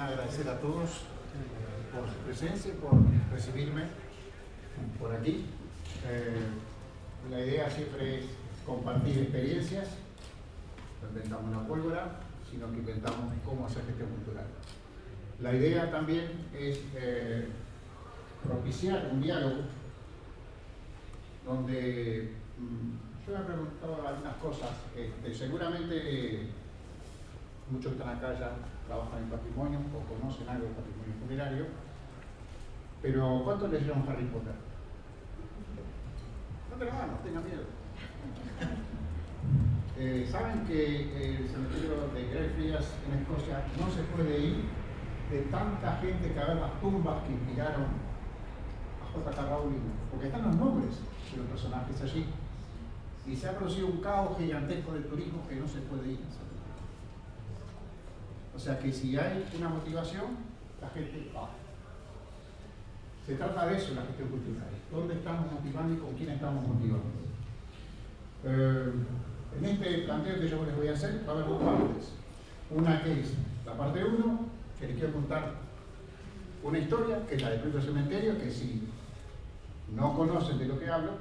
agradecer a todos por su presencia y por recibirme por aquí. La idea siempre es compartir experiencias, no inventamos la pólvora, sino que inventamos cómo hacer gestión cultural. La idea también es propiciar un diálogo donde yo me he preguntado algunas cosas. Seguramente muchos que están acá ya trabajan en patrimonio o conocen algo del patrimonio funerario, pero ¿cuántos leyeron Harry Potter? No te lo van, no tengan miedo. ¿Saben que el cementerio de Greyfriars en Escocia no se puede ir de tanta gente que a ver las tumbas que inspiraron a J.K. Rowling? Porque están los nombres de los personajes allí. Y se ha producido un caos gigantesco de turismo que no se puede ir. O sea que si hay una motivación, la gente va. Se trata de eso en la gestión cultural. ¿Dónde estamos motivando y con quién estamos motivando? En este planteo que yo les voy a hacer va a haber dos partes. Una que es la parte 1, que les quiero contar una historia, que es la del propio cementerio, que si no conocen de lo que hablo,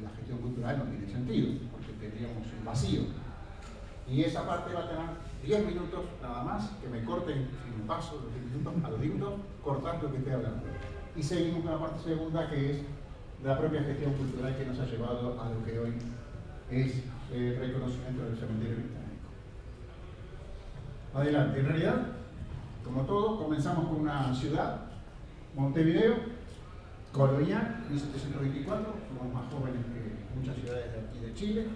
la gestión cultural no tiene sentido, porque tendríamos un vacío. Y esa parte va a tener 10 minutos nada más, que me corten, si me paso los 10 minutos, a los 10 minutos, cortar lo que esté hablando. Y seguimos con la parte segunda, que es la propia gestión cultural que nos ha llevado a lo que hoy es el reconocimiento del cementerio británico. Adelante. En realidad, como todo, comenzamos con una ciudad, Montevideo, colonial, 1724, somos más jóvenes que muchas ciudades de aquí de Chile,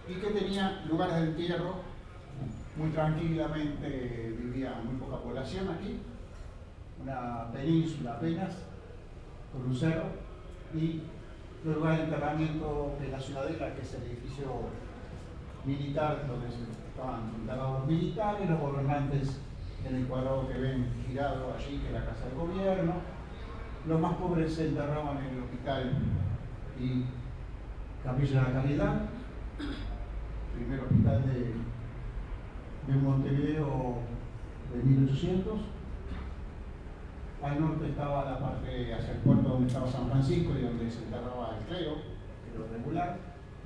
y que tenía lugares de entierro, muy tranquilamente vivía muy poca población aquí, una península apenas, con un cerro, y los lugares de enterramiento de la Ciudadela, que es el edificio militar donde estaban enterrados los militares, los gobernantes en el cuadrado que ven girado allí, que es la casa del gobierno. Los más pobres se enterraban en el hospital y Capilla de la Caridad, primer hospital de Montevideo de 1800. Al norte estaba la parte hacia el puerto donde estaba San Francisco y donde se enterraba el clero, que lo regular,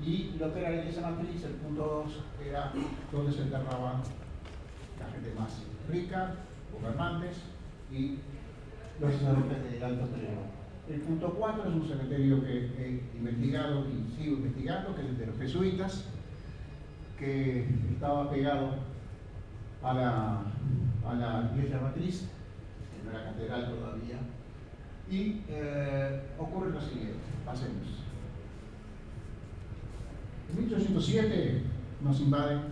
y lo que era la iglesia matriz, el punto 2, era donde se enterraba la gente más rica, gobernantes y los sacerdotes de alto clero. El punto 4 es un cementerio que he investigado y sigo investigando, que es el de los jesuitas, que estaba pegado a la iglesia matriz, que no era catedral todavía, y ocurre lo siguiente, pasemos. En 1807 nos invaden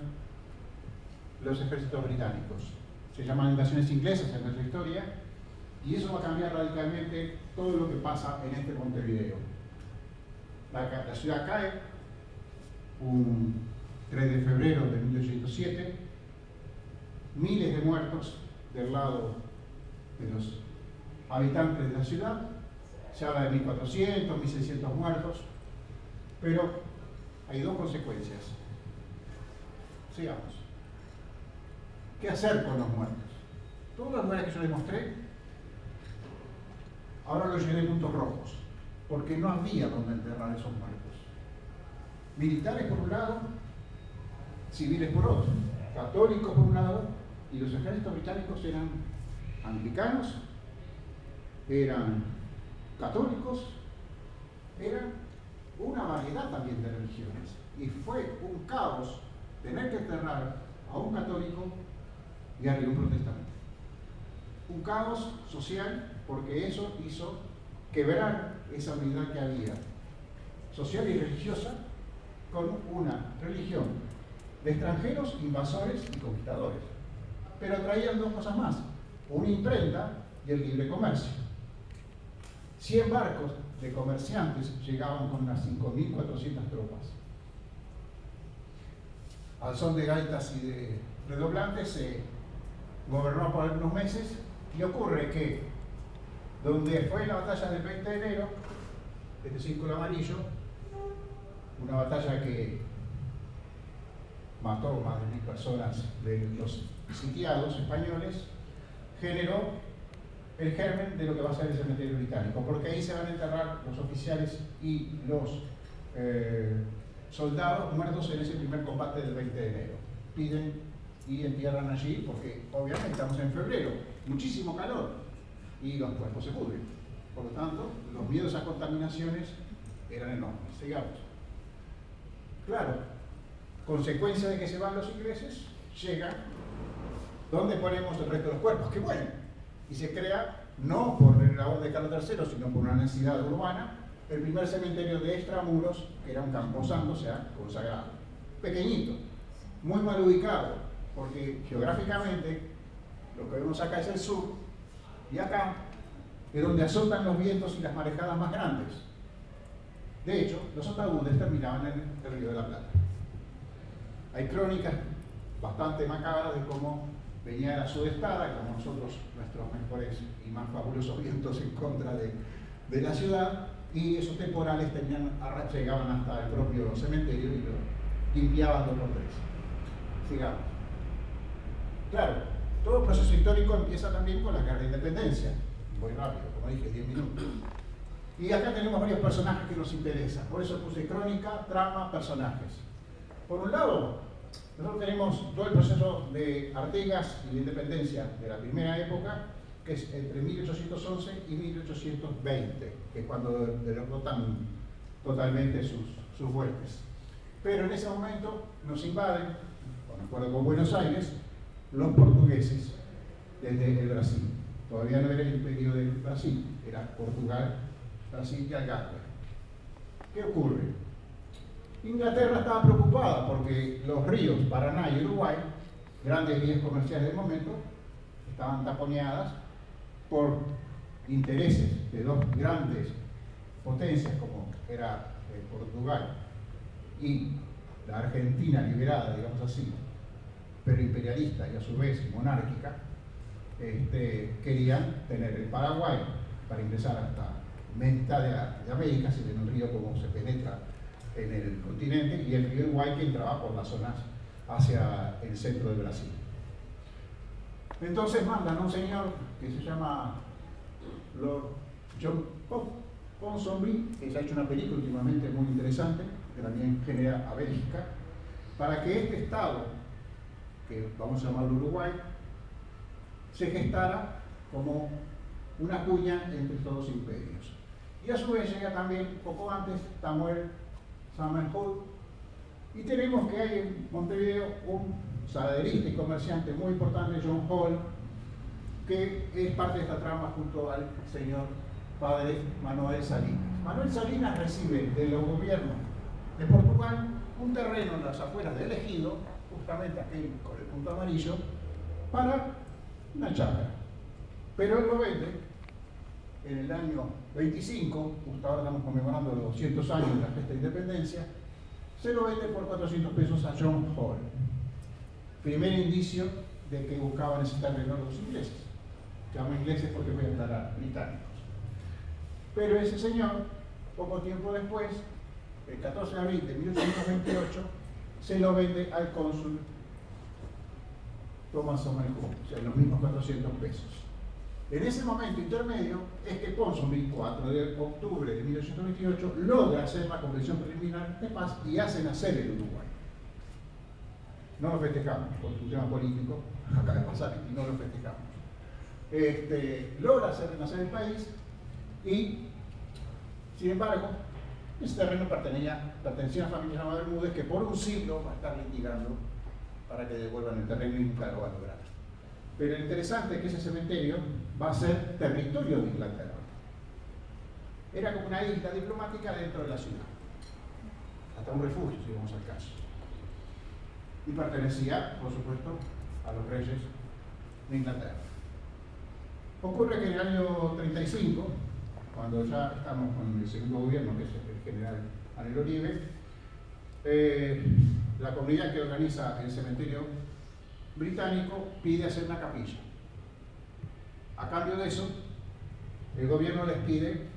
los ejércitos británicos, se llaman invasiones inglesas en nuestra historia, y eso va a cambiar radicalmente todo lo que pasa en este Montevideo. La ciudad cae un 3 de febrero de 1807, miles de muertos del lado de los habitantes de la ciudad, se habla de 1400, 1600 muertos, pero hay dos consecuencias. Sigamos. ¿Qué hacer con los muertos? Todos los lugares que yo les mostré, ahora los llené de puntos rojos, porque no había donde enterrar esos muertos. Militares por un lado, civiles por otro, católicos por un lado, y los ejércitos británicos eran anglicanos, eran católicos, eran una variedad también de religiones. Y fue un caos tener que enterrar a un católico y a un protestante. Un caos social, porque eso hizo quebrar esa unidad que había social y religiosa con una religión de extranjeros, invasores y conquistadores. Pero traían dos cosas más, una imprenta y el libre comercio. 100 barcos de comerciantes llegaban con unas 5.400 tropas. Al son de gaitas y de redoblantes se gobernó por algunos meses, y ocurre que donde fue la batalla del 20 de enero, este círculo amarillo, una batalla que mató más de 1000 personas de los sitiados españoles, generó el germen de lo que va a ser el cementerio británico, porque ahí se van a enterrar los oficiales y los soldados muertos en ese primer combate del 20 de enero. Piden y entierran allí porque obviamente estamos en febrero, muchísimo calor y los cuerpos se pudren. Por lo tanto, los miedos a contaminaciones eran enormes. Sigamos. Claro, consecuencia de que se van los ingleses, llega donde ponemos el resto de los cuerpos, que mueren. Y se crea, no por la orden de Carlos III, sino por una necesidad urbana, el primer cementerio de extramuros, que era un camposanto, o sea, consagrado. Pequeñito, muy mal ubicado, porque geográficamente lo que vemos acá es el sur, y acá es donde azotan los vientos y las marejadas más grandes. De hecho, los ataúdes terminaban en el Río de la Plata. Hay crónicas bastante macabras de cómo venía la sudestada, como nosotros, nuestros mejores y más fabulosos vientos en contra de la ciudad, y esos temporales llegaban hasta el propio cementerio y lo limpiaban 2 por 3. Sigamos. Claro, todo proceso histórico empieza también con la guerra de independencia. Voy rápido, como dije, 10 minutos. Y acá tenemos varios personajes que nos interesan. Por eso puse crónica, trama, personajes. Por un lado, nosotros tenemos todo el proceso de Artigas y de independencia de la primera época, que es entre 1811 y 1820, que es cuando derrotan totalmente sus huestes. Pero en ese momento nos invaden, con acuerdo con Buenos Aires, los portugueses desde el Brasil. Todavía no era el imperio del Brasil, era Portugal, Brasil y Algarve. ¿Qué ocurre? Inglaterra estaba preocupada porque los ríos Paraná y Uruguay, grandes vías comerciales del momento, estaban taponeadas por intereses de 2 grandes potencias como era Portugal y la Argentina liberada, digamos así, pero imperialista y a su vez monárquica. Querían tener el Paraguay para ingresar hasta mitad de América, si ven un río como se penetra en el continente, y el río Uruguay que entraba por las zonas hacia el centro de Brasil. Entonces mandan a un señor que se llama Lord John Ponsonby, que se ha hecho una película últimamente muy interesante, que también genera a Bélgica, para que este estado, que vamos a llamarlo Uruguay, se gestara como una cuña entre todos los imperios. Y a su vez llega también, poco antes, Samuel Zamenhof, y tenemos que hay en Montevideo un saladerista y comerciante muy importante, John Hall, que es parte de esta trama junto al señor padre Manuel Salinas. Manuel Salinas recibe de los gobiernos de Portugal un terreno en las afueras del Ejido, justamente aquel con el punto amarillo, para una chacra. Pero él lo vende en el año 25, justo ahora estamos conmemorando los 200 años de la gesta de independencia, se lo vende por 400 pesos a John Hall. Primer indicio de que buscaban ese terreno los ingleses. Llamo ingleses porque voy a aclarar, británicos. Pero ese señor, poco tiempo después, el 14 de abril de 1828, se lo vende al cónsul Thomas Zamenhof, o sea, los mismos 400 pesos. En ese momento intermedio es que Ponsonby, 4 de octubre de 1828, logra hacer la convención preliminar de paz y hace nacer el Uruguay. No lo festejamos por un tema político, acaba de pasar y no lo festejamos. Logra hacer nacer el país y, sin embargo, ese terreno pertenecía a la familia Bermúdez, que por un siglo va a estar litigando para que devuelvan el terreno y nunca lo va a lograr. Pero lo interesante es que ese cementerio va a ser territorio de Inglaterra. Era como una isla diplomática dentro de la ciudad, hasta un refugio, si vamos al caso. Y pertenecía, por supuesto, a los reyes de Inglaterra. Ocurre que en el año 35, cuando ya estamos con el segundo gobierno, que es el general Anel Oribe, la comunidad que organiza el cementerio británico pide hacer una capilla. A cambio de eso, el gobierno les pide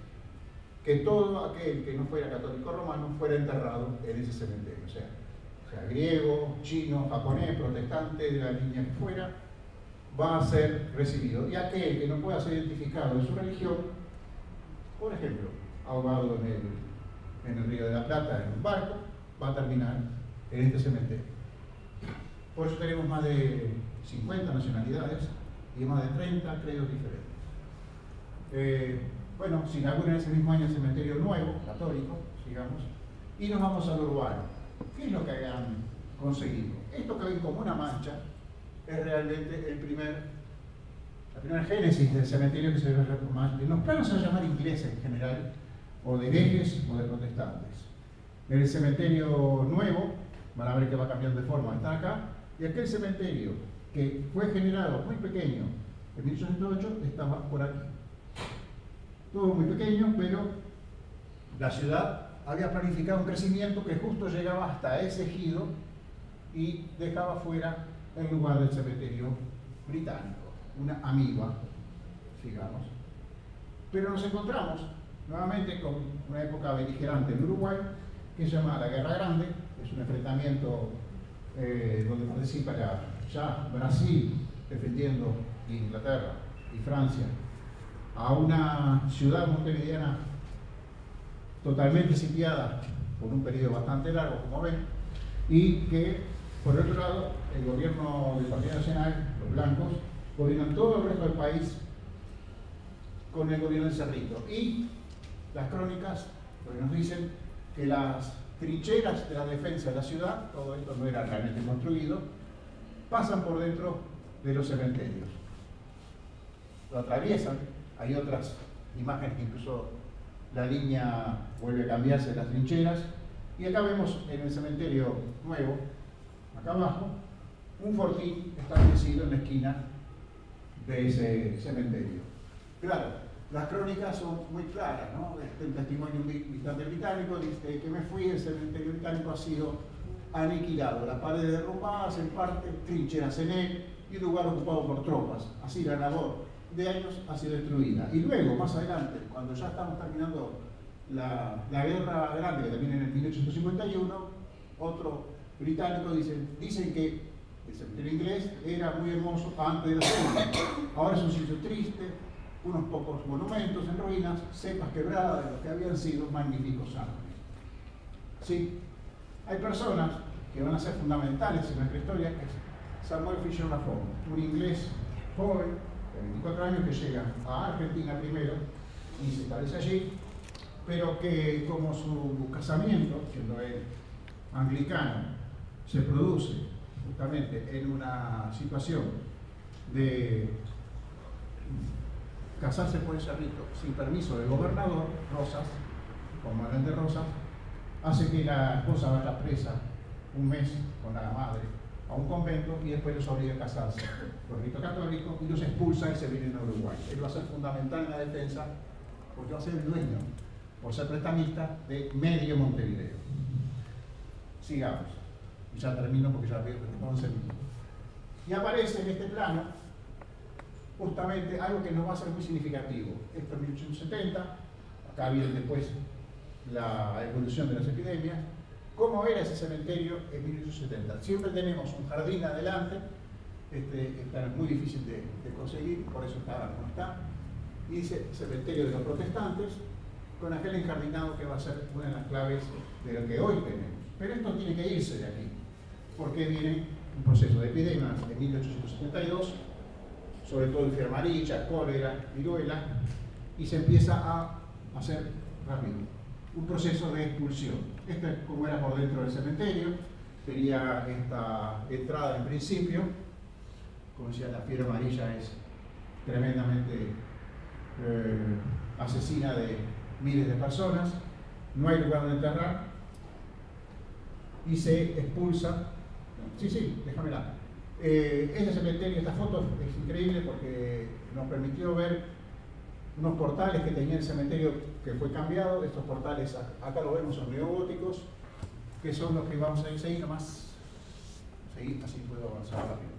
que todo aquel que no fuera católico romano fuera enterrado en ese cementerio, o sea griego, chino, japonés, protestante, de la línea que fuera, va a ser recibido. Y aquel que no pueda ser identificado de su religión, por ejemplo, ahogado en el Río de la Plata, en un barco, va a terminar en este cementerio. Por eso tenemos más de 50 nacionalidades y más de 30 credos diferentes. Bueno, se inaugura en ese mismo año el cementerio nuevo, católico, digamos, y nos vamos al urbano. ¿Qué es lo que han conseguido? Esto que ven como una mancha es realmente la primera génesis del cementerio que se ve más. En los planos se va a llamar ingleses en general, o de herejes o de protestantes. En el cementerio nuevo, van a ver que va cambiando de forma, está acá, y aquel cementerio que fue generado muy pequeño en 1808 estaba por aquí. Todo muy pequeño, pero la ciudad había planificado un crecimiento que justo llegaba hasta ese ejido y dejaba fuera el lugar del cementerio británico, una amiba, digamos. Pero nos encontramos nuevamente con una época beligerante en Uruguay que se llama la Guerra Grande, es un enfrentamiento donde participa ya Brasil defendiendo Inglaterra y Francia a una ciudad montevideana totalmente sitiada por un periodo bastante largo, como ven, y que, por otro lado, el gobierno del Partido Nacional, los blancos, gobiernan todo el resto del país con el gobierno de Cerrito. Y las crónicas nos dicen que las trincheras de la defensa de la ciudad, todo esto no era realmente construido, pasan por dentro de los cementerios. Lo atraviesan, hay otras imágenes que incluso la línea vuelve a cambiarse de las trincheras, y acá vemos en el cementerio nuevo, acá abajo, un fortín establecido en la esquina de ese cementerio. Claro, las crónicas son muy claras, ¿no? El testimonio de un visitante británico dice que me fui, el cementerio británico ha sido aniquilado, las paredes derrumbadas, en parte, trincheras en él y un lugar ocupado por tropas. Así la labor de años ha sido destruida. Y luego, más adelante, cuando ya estamos terminando la Guerra Grande, que termina en el 1851, otro británico dicen que el cementerio inglés era muy hermoso antes de la segunda. Ahora es un sitio triste, unos pocos monumentos en ruinas, cepas quebradas de los que habían sido magníficos árboles. Sí, hay personas que van a ser fundamentales en nuestra historia, que es Samuel Fisher Lafon, un inglés joven, de 24 años, que llega a Argentina primero y se establece allí, pero que como su casamiento, siendo él anglicano, se produce justamente en una situación de casarse por el Cerrito sin permiso del gobernador, Rosas, con Manuel de Rosas, hace que la esposa vaya presa un mes con la madre a un convento y después los obliga a casarse por rito católico y los expulsa y se vienen a Uruguay. Él va a ser fundamental en la defensa porque va a ser el dueño, por ser prestamista, de medio Montevideo. Sigamos. Y ya termino porque ya veo que nos vamos a servir. Y aparece en este plano justamente algo que nos va a ser muy significativo. Esto es 1870, acá viene después la evolución de las epidemias. ¿Cómo era ese cementerio en 1870? Siempre tenemos un jardín adelante, está muy difícil de conseguir, por eso está como está, y dice cementerio de los protestantes, con aquel enjardinado que va a ser una de las claves de lo que hoy tenemos. Pero esto tiene que irse de aquí, porque viene un proceso de epidemias en 1872, sobre todo de fiebre amarilla, cólera, viruela, y se empieza a hacer rápido un proceso de expulsión. Esto es como era por dentro del cementerio, tenía esta entrada en principio, como decía, la fiebre amarilla es tremendamente asesina de miles de personas, no hay lugar donde enterrar, y se expulsa. Sí, déjamela. Este cementerio, esta foto es increíble porque nos permitió ver unos portales que tenía el cementerio que fue cambiado. Estos portales, acá lo vemos, son neogóticos, que son los que vamos a seguir nomás. Seguir, así puedo avanzar rápido.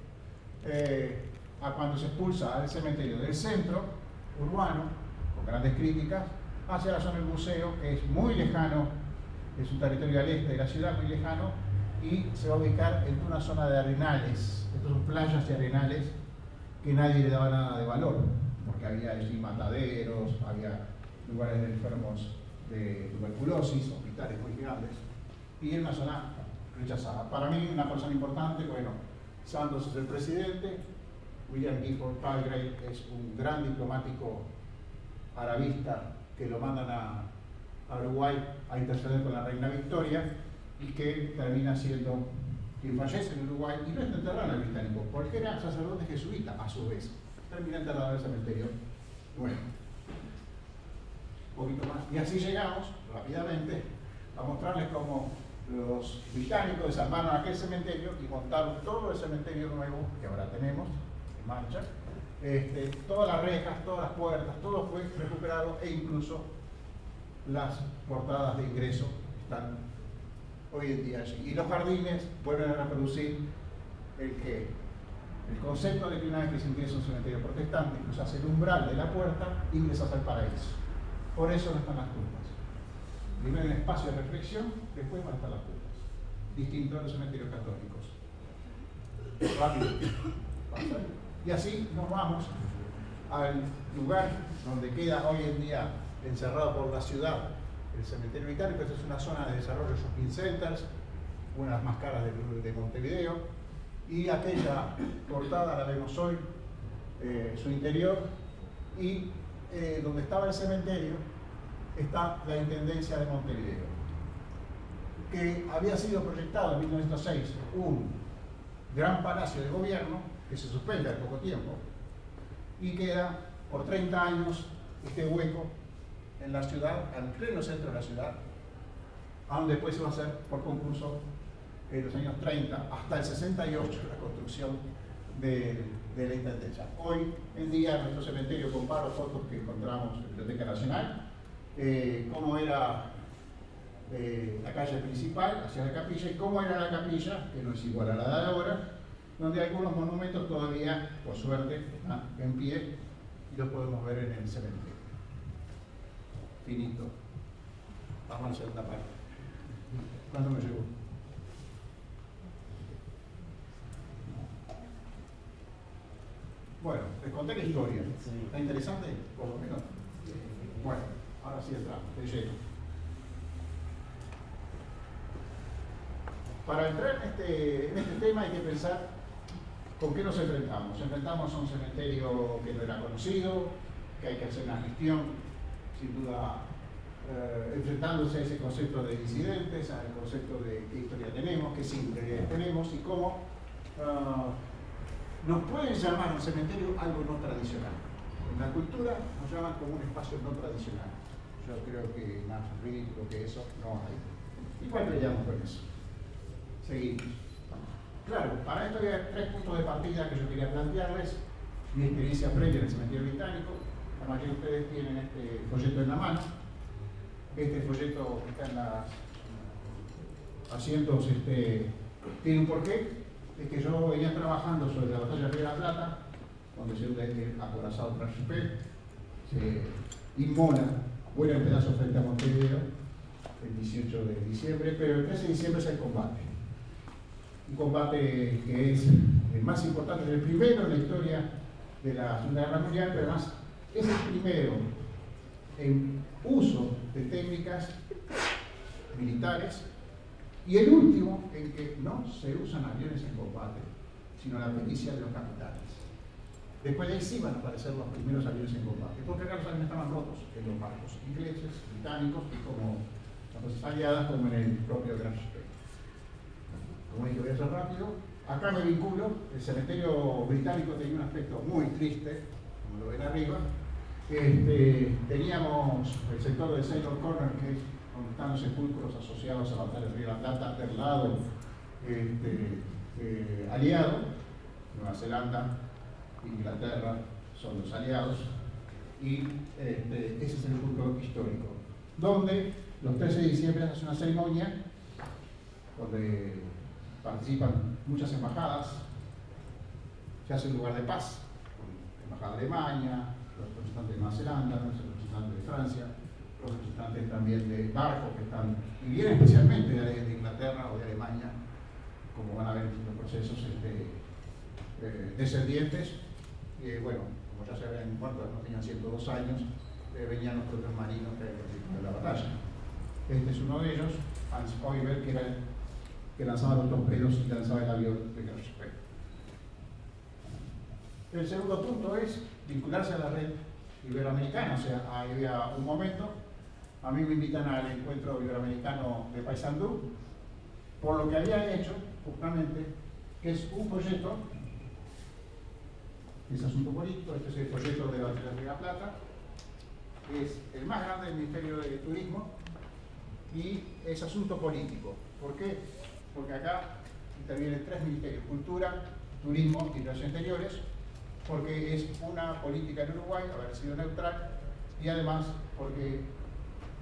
A cuando se expulsa al cementerio del centro urbano, con grandes críticas, hacia la zona del buceo, que es muy lejano, es un territorio al este de la ciudad, muy lejano, y se va a ubicar en una zona de arenales. Estas son playas y arenales que nadie le daba nada de valor, porque había allí mataderos, había lugares de enfermos de tuberculosis, hospitales muy grandes, y era una zona rechazada. Para mí, una persona importante, bueno, Santos es el presidente, William Gifford Palgrave es un gran diplomático arabista que lo mandan a Uruguay a interceder con la reina Victoria y que termina siendo quien fallece en Uruguay y no está enterrado en el británico, porque era sacerdote jesuita a su vez. Termina enterrado en el cementerio. Bueno, un poquito más. Y así llegamos rápidamente a mostrarles cómo los británicos desarmaron aquel cementerio y montaron todo el cementerio nuevo que ahora tenemos en marcha. Todas las rejas, todas las puertas, todo fue recuperado e incluso las portadas de ingreso están hoy en día allí. Y los jardines vuelven a reproducir el concepto de que una vez que se ingresa a un cementerio protestante, cruzas el umbral de la puerta, ingresas al paraíso. Por eso no están las tumbas. Primero en espacio de reflexión, después van a estar las tumbas. Distinto a los cementerios católicos. Rápido. Y así nos vamos al lugar donde queda hoy en día encerrado por la ciudad el cementerio británico. Esta es una zona de desarrollo de shopping centers, una de las más caras de Montevideo, y aquella portada la vemos hoy, su interior, y donde estaba el cementerio está la Intendencia de Montevideo, que había sido proyectado en 1906 un gran palacio de gobierno que se suspende al poco tiempo y queda por 30 años este hueco en la ciudad, al pleno centro de la ciudad, aún después se va a hacer por concurso en los años 30 hasta el 68 la construcción de la Intendencia. Hoy en día en nuestro cementerio comparo fotos que encontramos en la Biblioteca Nacional, cómo era la calle principal hacia la capilla y cómo era la capilla, que no es igual a la de ahora, donde algunos monumentos todavía, por suerte, están en pie y los podemos ver en el cementerio. Finito. Vamos a la segunda parte. ¿Cuánto me llegó? Bueno, les conté la historia. ¿Está interesante? Por lo menos. Bueno, ahora sí entramos, de lleno. Para entrar en este tema hay que pensar con qué nos enfrentamos. Nos enfrentamos a un cementerio que no era conocido, que hay que hacer una gestión, sin duda, enfrentándose a ese concepto de disidentes, al concepto de qué historia tenemos, qué singularidades tenemos y cómo nos pueden llamar un cementerio algo no tradicional. En la cultura nos llaman como un espacio no tradicional. Yo creo que más ridículo que eso no hay. ¿Y cuál peleamos con eso? Seguimos. Claro, para esto hay 3 puntos de partida que yo quería plantearles. Mi experiencia previa en el cementerio británico. La mayoría de ustedes tienen este folleto en la mano. Este folleto que está en los asientos tiene un porqué. Es que yo venía trabajando sobre la batalla de Río de la Plata, donde se hunde el acorazado Trajipel, se inmola, vuela en pedazos frente a Montevideo el 18 de diciembre, pero el 13 de diciembre es el combate. Un combate que es el más importante, es el primero en la historia de la Segunda Guerra Mundial, pero además es el primero en uso de técnicas militares y el último en que no se usan aviones en combate, sino la pericia de los capitanes. Después de ahí sí van a aparecer los primeros aviones en combate, porque acá los aviones estaban rotos en los barcos ingleses, británicos y como las fuerzas aliadas, como en el propio Gran Chipre. Como dije, voy a hacer rápido. Acá me vinculo, el cementerio británico tenía un aspecto muy triste, como lo ven arriba. Teníamos el sector del Sailor Corner, que es donde están los sepulcros asociados a la batalla del Río de la Plata, del lado aliado. Nueva Zelanda, Inglaterra son los aliados, y ese es el sepulcro histórico, donde los 13 de diciembre se hace una ceremonia donde participan muchas embajadas, se hace un lugar de paz, con la embajada de Alemania, los representantes de Nueva Zelanda, los representantes de Francia, los representantes también de barcos que están, y vienen especialmente de Inglaterra o de Alemania, como van a ver en los procesos descendientes, bueno, como ya se habían muerto, no tenían 102 años, venían los propios marinos que participaron de la batalla. Este es uno de ellos, Hans Oiber, que era el que lanzaba los torpedos y lanzaba el avión de Kersberg. El segundo punto es vincularse a la red iberoamericana, o sea, había un momento, a mí me invitan al encuentro iberoamericano de Paysandú, por lo que había hecho, justamente, que es un proyecto, es asunto político, este es el proyecto de la Batalla de La Plata, es el más grande del Ministerio de Turismo y es asunto político. ¿Por qué? Porque acá intervienen tres ministerios: Cultura, Turismo y Relaciones Exteriores, porque es una política en Uruguay, haber sido neutral, y además porque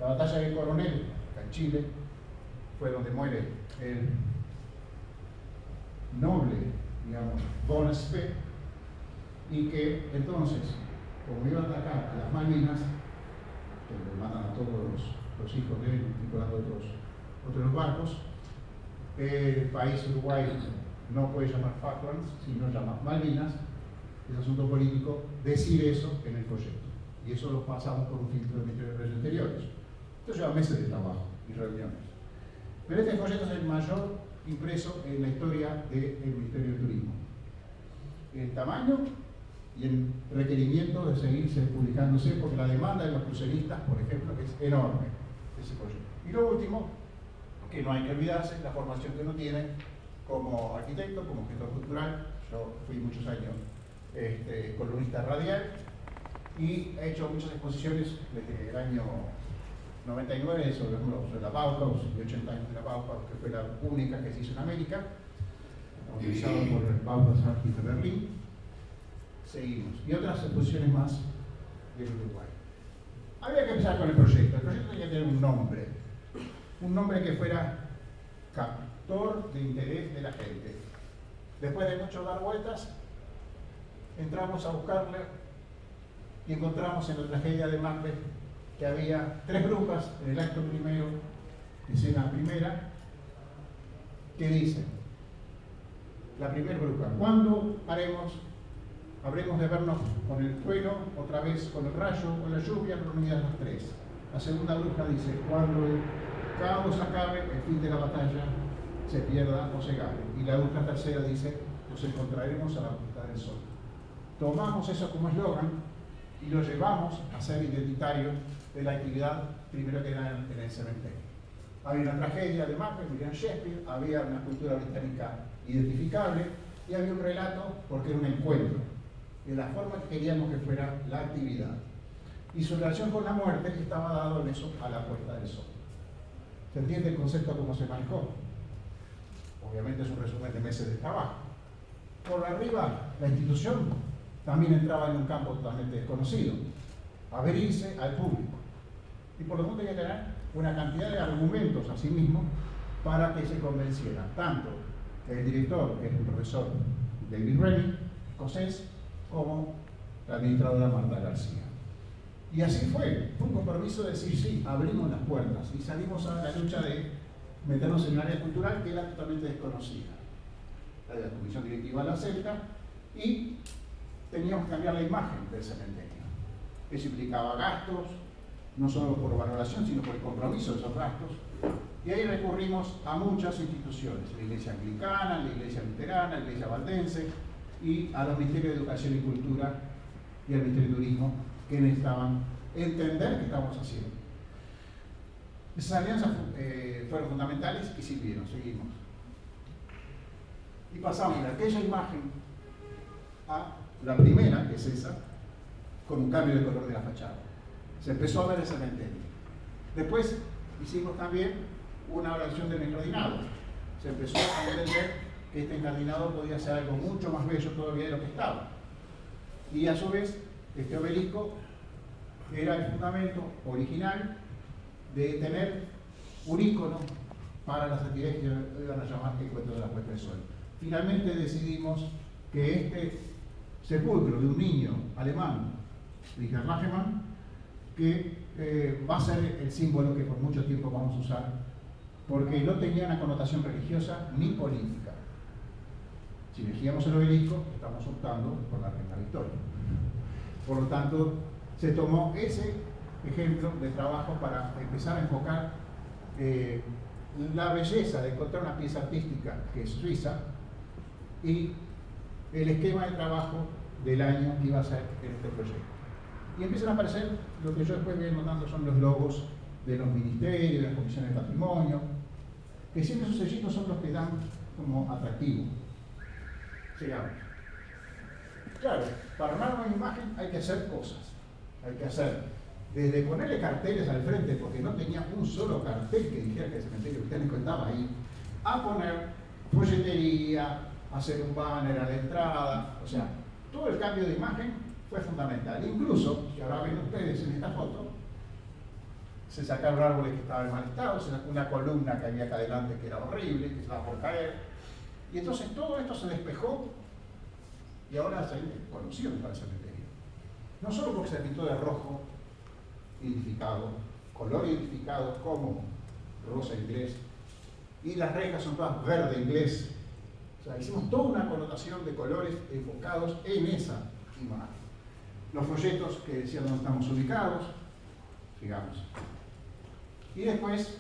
la batalla de Coronel, acá en Chile, fue donde muere el noble, digamos, Von Spee, y que entonces, como iba a atacar a las Malvinas, que le matan a todos los hijos de él, vinculando otros barcos, el país Uruguay no puede llamar Falklands, sino llama Malvinas. Es asunto político decir eso en el proyecto. Y eso lo pasamos por un filtro del Ministerio de Relaciones Exteriores. Esto lleva meses de trabajo y reuniones. Pero este proyecto es el mayor impreso en la historia del Ministerio de Turismo. En tamaño y en requerimiento de seguirse publicándose, porque la demanda de los cruceristas, por ejemplo, es enorme, ese proyecto. Y lo último, que no hay que olvidarse, la formación que uno tiene como arquitecto, como gestor cultural. Yo fui muchos años columnista radial y he hecho muchas exposiciones desde el año 99 sobre la Bauhaus y 80 años de la Bauhaus, que fue la única que se hizo en América, autorizado por el Bauhaus Archiv de Berlín. Seguimos. Y otras exposiciones más del Uruguay. Había que empezar con el proyecto. El proyecto tenía que tener un nombre que fuera captor de interés de la gente. Después de mucho dar vueltas, entramos a buscarle y encontramos en la tragedia de Macbeth que había tres brujas en el acto primero, escena primera, que dicen: la primera bruja, ¿cuándo habremos de vernos con el trueno, otra vez con el rayo, con la lluvia, reunidas las tres? La segunda bruja dice: cuando el caos acabe, el fin de la batalla se pierda o se gane. Y la bruja tercera dice: nos encontraremos a la puesta del sol. Tomamos eso como eslogan y lo llevamos a ser identitario de la actividad primero que era en el cementerio. Había una tragedia de Macbeth, William Shakespeare, había una cultura británica identificable y había un relato porque era un encuentro, de la forma que queríamos que fuera la actividad. Y su relación con la muerte estaba dado en eso, a la puesta del sol. ¿Se entiende el concepto cómo se manejó? Obviamente es un resumen de meses de trabajo. Por arriba, la institución también entraba en un campo totalmente desconocido: abrirse al público. Y por lo tanto tenía que tener una cantidad de argumentos a sí mismo para que se convenciera tanto el director, que es el profesor David Rennie, escocés, como la administradora Marta García. Y así fue un compromiso de decir: sí, abrimos las puertas y salimos a la lucha de meternos en un área cultural que era totalmente desconocida. La comisión directiva la acepta y teníamos que cambiar la imagen del cementerio. Eso implicaba gastos, no solo por valoración, sino por el compromiso de esos gastos. Y ahí recurrimos a muchas instituciones: la Iglesia Anglicana, la Iglesia Luterana, la Iglesia Valdense y a los Ministerios de Educación y Cultura y al Ministerio de Turismo, que necesitaban entender qué estábamos haciendo. Esas alianzas fueron fundamentales y sirvieron. Seguimos. Y pasamos de aquella imagen a la primera, que es esa, con un cambio de color de la fachada. Se empezó a ver el cementerio. Después hicimos también una oración del encardinado. Se empezó a entender que este encardinado podía ser algo mucho más bello todavía de lo que estaba. Y a su vez, este obelisco era el fundamento original de tener un ícono para las actividades que iban a llamar Encuentro de la Puesta del Sol. Finalmente decidimos que este sepulcro de un niño alemán, Richard Lagemann, que va a ser el símbolo que por mucho tiempo vamos a usar, porque no tenía una connotación religiosa ni política. Si elegíamos el obelisco, estamos optando por la Reina Victoria. Por lo tanto, se tomó ese ejemplo de trabajo para empezar a enfocar la belleza de encontrar una pieza artística que es suiza y el esquema de trabajo del año que iba a ser en este proyecto. Y empiezan a aparecer lo que yo después voy notando son los logos de los ministerios, de las comisiones de patrimonio, que siempre esos sellitos son los que dan como atractivo. Sigamos. Claro, para armar una imagen hay que hacer cosas. Hay que hacer, desde ponerle carteles al frente, porque no tenía un solo cartel que dijera que el cementerio británico estaba ahí, a poner folletería, hacer un banner a la entrada, o sea, todo el cambio de imagen fue fundamental. Incluso, si ahora ven ustedes en esta foto, se sacaron árboles que estaban en mal estado, se sacó una columna que había acá adelante que era horrible, que estaba por caer, y entonces todo esto se despejó y ahora se conoció para el cementerio. No solo porque se pintó de rojo identificado, color identificado como rosa inglés, y las rejas son todas verde inglés. O sea, hicimos toda una connotación de colores enfocados en esa imagen. Los folletos que decían dónde estamos ubicados, sigamos. Y después,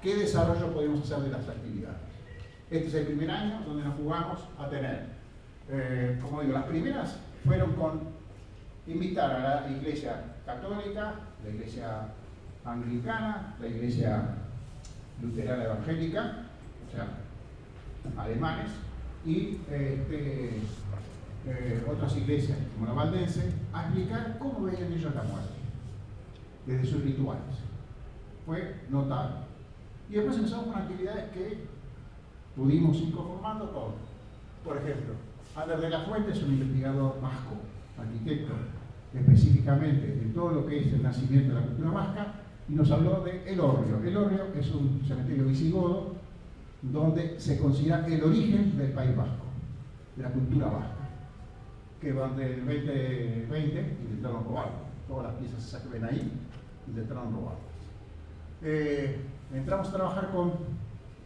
¿qué desarrollo podemos hacer de las actividades? Este es el primer año donde nos jugamos a tener, como digo, las primeras fueron con invitar a la Iglesia Católica, la Iglesia Anglicana, la Iglesia Luterana Evangélica, o sea, alemanes, y otras iglesias como la valdense, a explicar cómo veían ellos la muerte, desde sus rituales. Fue notable. Y después empezamos con actividades que pudimos ir conformando con, por ejemplo, Ander de la Fuente es un investigador vasco, arquitecto, específicamente de todo lo que es el nacimiento de la cultura vasca, y nos habló de El Hórreo. El Hórreo es un cementerio visigodo donde se considera el origen del País Vasco, de la cultura vasca, que durante el 2020 intentaron robarlo. Todas las piezas que ven ahí intentaron robarlas. Entramos a trabajar con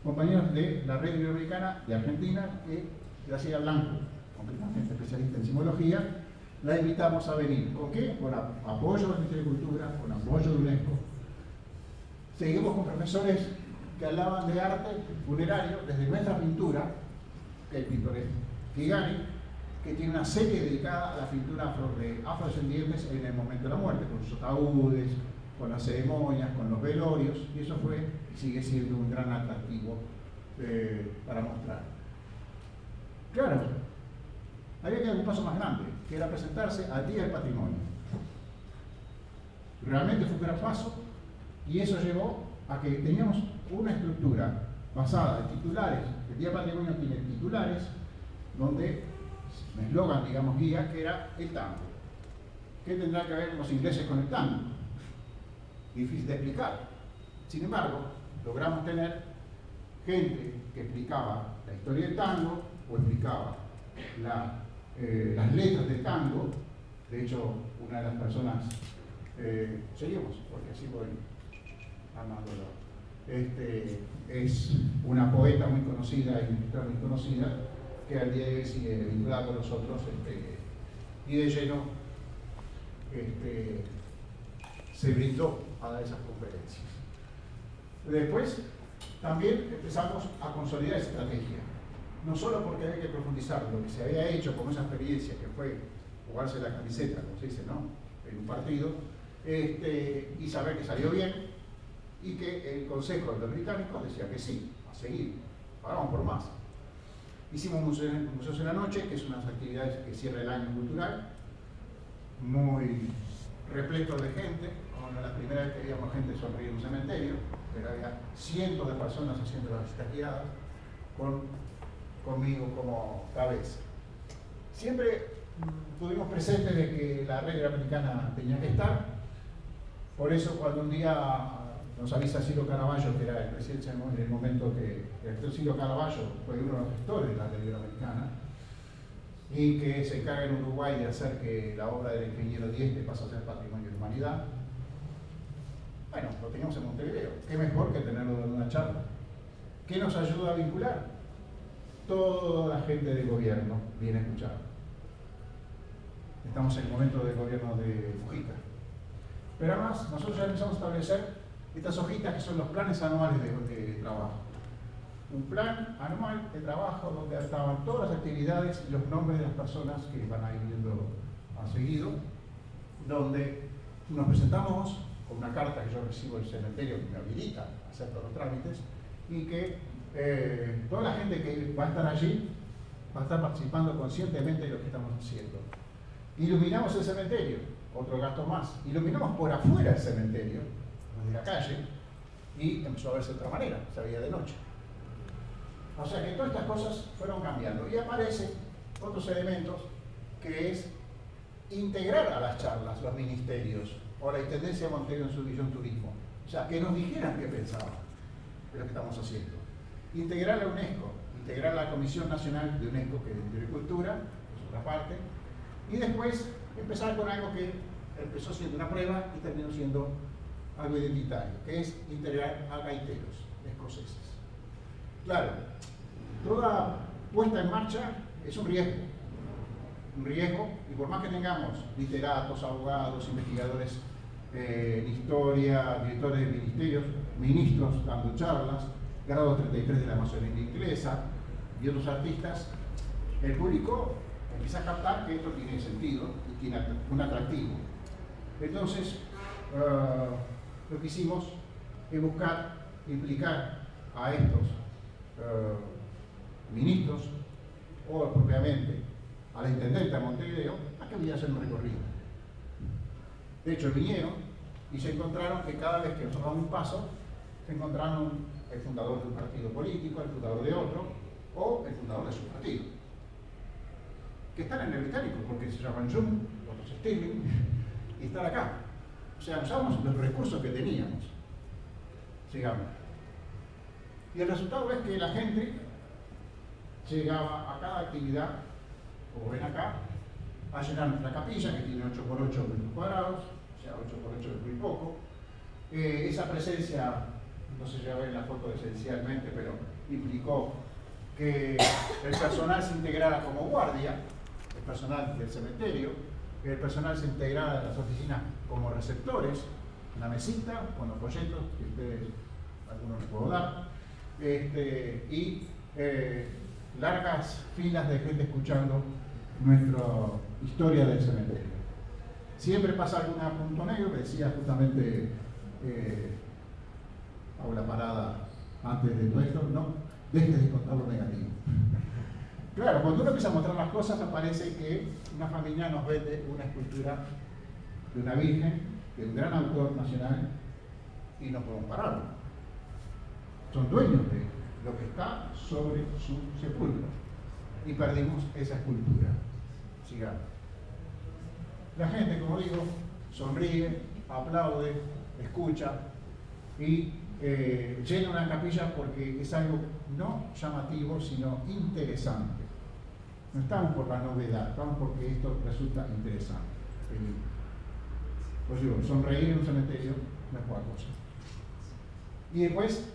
compañeros de la Red Iberoamericana de Argentina, que Graciela Blanco, completamente especialista en simbología, la invitamos a venir. ¿Con qué? Con apoyo del Ministerio de Cultura, con apoyo de UNESCO. Seguimos con profesores que hablaban de arte funerario desde nuestra pintura, que el pintor es Figari, que tiene una serie dedicada a la pintura de afrodescendientes en el momento de la muerte, con sus ataúdes, con las ceremonias, con los velorios, y eso fue y sigue siendo un gran atractivo para mostrar. Claro, había que dar un paso más grande, que era presentarse al Día del Patrimonio. Realmente fue un gran paso, y eso llevó a que teníamos una estructura basada en titulares. El Día del Patrimonio tiene titulares, donde un eslogan, digamos, guía, que era el tango. ¿Qué tendrá que ver los ingleses con el tango? Difícil de explicar. Sin embargo, logramos tener gente que explicaba la historia del tango o explicaba las letras del tango. De hecho, una de las personas, seguimos, porque así voy amándolo, es una poeta muy conocida y escritora muy conocida, que al día de hoy sigue vinculada con nosotros, y de lleno se brindó a dar esas conferencias. Después también empezamos a consolidar esa estrategia, no solo porque había que profundizar lo que se había hecho con esa experiencia que fue jugarse la camiseta, como se dice, ¿no?, en un partido, y saber que salió bien, y que el Consejo de los Británicos decía que sí, a seguir, vamos por más. Hicimos Museos en la Noche, que es una de las actividades que cierra el año cultural, muy repleto de gente. Bueno, la primera vez que veíamos gente sonreír en un cementerio, pero había cientos de personas haciendo las visitas guiadas, conmigo como cabeza. Siempre tuvimos presente de que la red iberoamericana tenía que estar, por eso cuando un día nos avisa Ciro Caraballo, que era el presidente en el momento que el doctor Ciro Caraballo fue uno de los gestores de la red iberoamericana, y que se encarga en Uruguay de hacer que la obra del ingeniero Dieste pase a ser patrimonio de la humanidad. Bueno, lo teníamos en Montevideo. ¿Qué mejor que tenerlo en una charla? ¿Qué nos ayuda a vincular? Toda la gente del gobierno viene a escuchar. estamos en el momento del gobierno de Mujica. Pero además, nosotros ya empezamos a establecer estas hojitas que son los planes anuales de trabajo. Un plan anual de trabajo donde estaban todas las actividades y los nombres de las personas que van a ir viendo a seguido, donde nos presentamos con una carta que yo recibo del cementerio que me habilita a hacer todos los trámites y que toda la gente que va a estar allí va a estar participando conscientemente de lo que estamos haciendo. Iluminamos el cementerio, otro gasto más. Iluminamos por afuera el cementerio, desde la calle, y empezó a verse de otra manera, se veía de noche. O sea que todas estas cosas fueron cambiando y aparecen otros elementos que es integrar a las charlas los ministerios o la Intendencia de Montevideo en su visión turismo. O sea, que nos dijeran qué pensaban de lo que estamos haciendo. Integrar a UNESCO, integrar a la Comisión Nacional de UNESCO, que es de Agricultura, es otra parte, y después empezar con algo que empezó siendo una prueba y terminó siendo algo identitario, que es integrar a gaiteros escoceses. Claro, toda puesta en marcha es un riesgo, y por más que tengamos literatos, abogados, investigadores en historia, directores de ministerios, ministros dando charlas, grado 33 de la Masonería Inglesa y otros artistas, el público empieza a captar que esto tiene sentido y tiene un atractivo. Entonces, lo que hicimos es buscar implicar a estos ministros o propiamente a la intendente de Montevideo a que viniera a hacer un recorrido. De hecho, vinieron y se encontraron que cada vez que nosotros damos un paso, se encontraron el fundador de un partido político, el fundador de otro, o el fundador de su partido. Que están en el británico, porque se llaman Zoom, otros Stirling, y están acá. O sea, usamos los recursos que teníamos. Sigamos. Y el resultado es que la gente llegaba a cada actividad, como ven acá, a llenar nuestra capilla, que tiene 8x8 metros cuadrados, o sea, 8x8 es muy poco. Esa presencia, no se lleva en la foto esencialmente, pero implicó que el personal se integrara como guardia, el personal del cementerio, el personal se integrara en las oficinas como receptores, una mesita con los folletos que ustedes, algunos les puedo dar, y largas filas de gente escuchando nuestra historia del cementerio. Siempre pasa algún punto negro, que decía justamente, hago la parada antes de todo esto, no dejes de contar lo negativo. Claro, cuando uno empieza a mostrar las cosas, aparece que una familia nos vende una escultura de una virgen, de un gran autor nacional, y no podemos pararlo. Son dueños de lo que está sobre su sepulcro. Y perdimos esa escultura. Sigamos. La gente, como digo, sonríe, aplaude, escucha y llena una capilla porque es algo no llamativo, sino interesante. No estamos por la novedad, estamos porque esto resulta interesante. Pues digo, sonreír en un cementerio no es poca cosa. Y después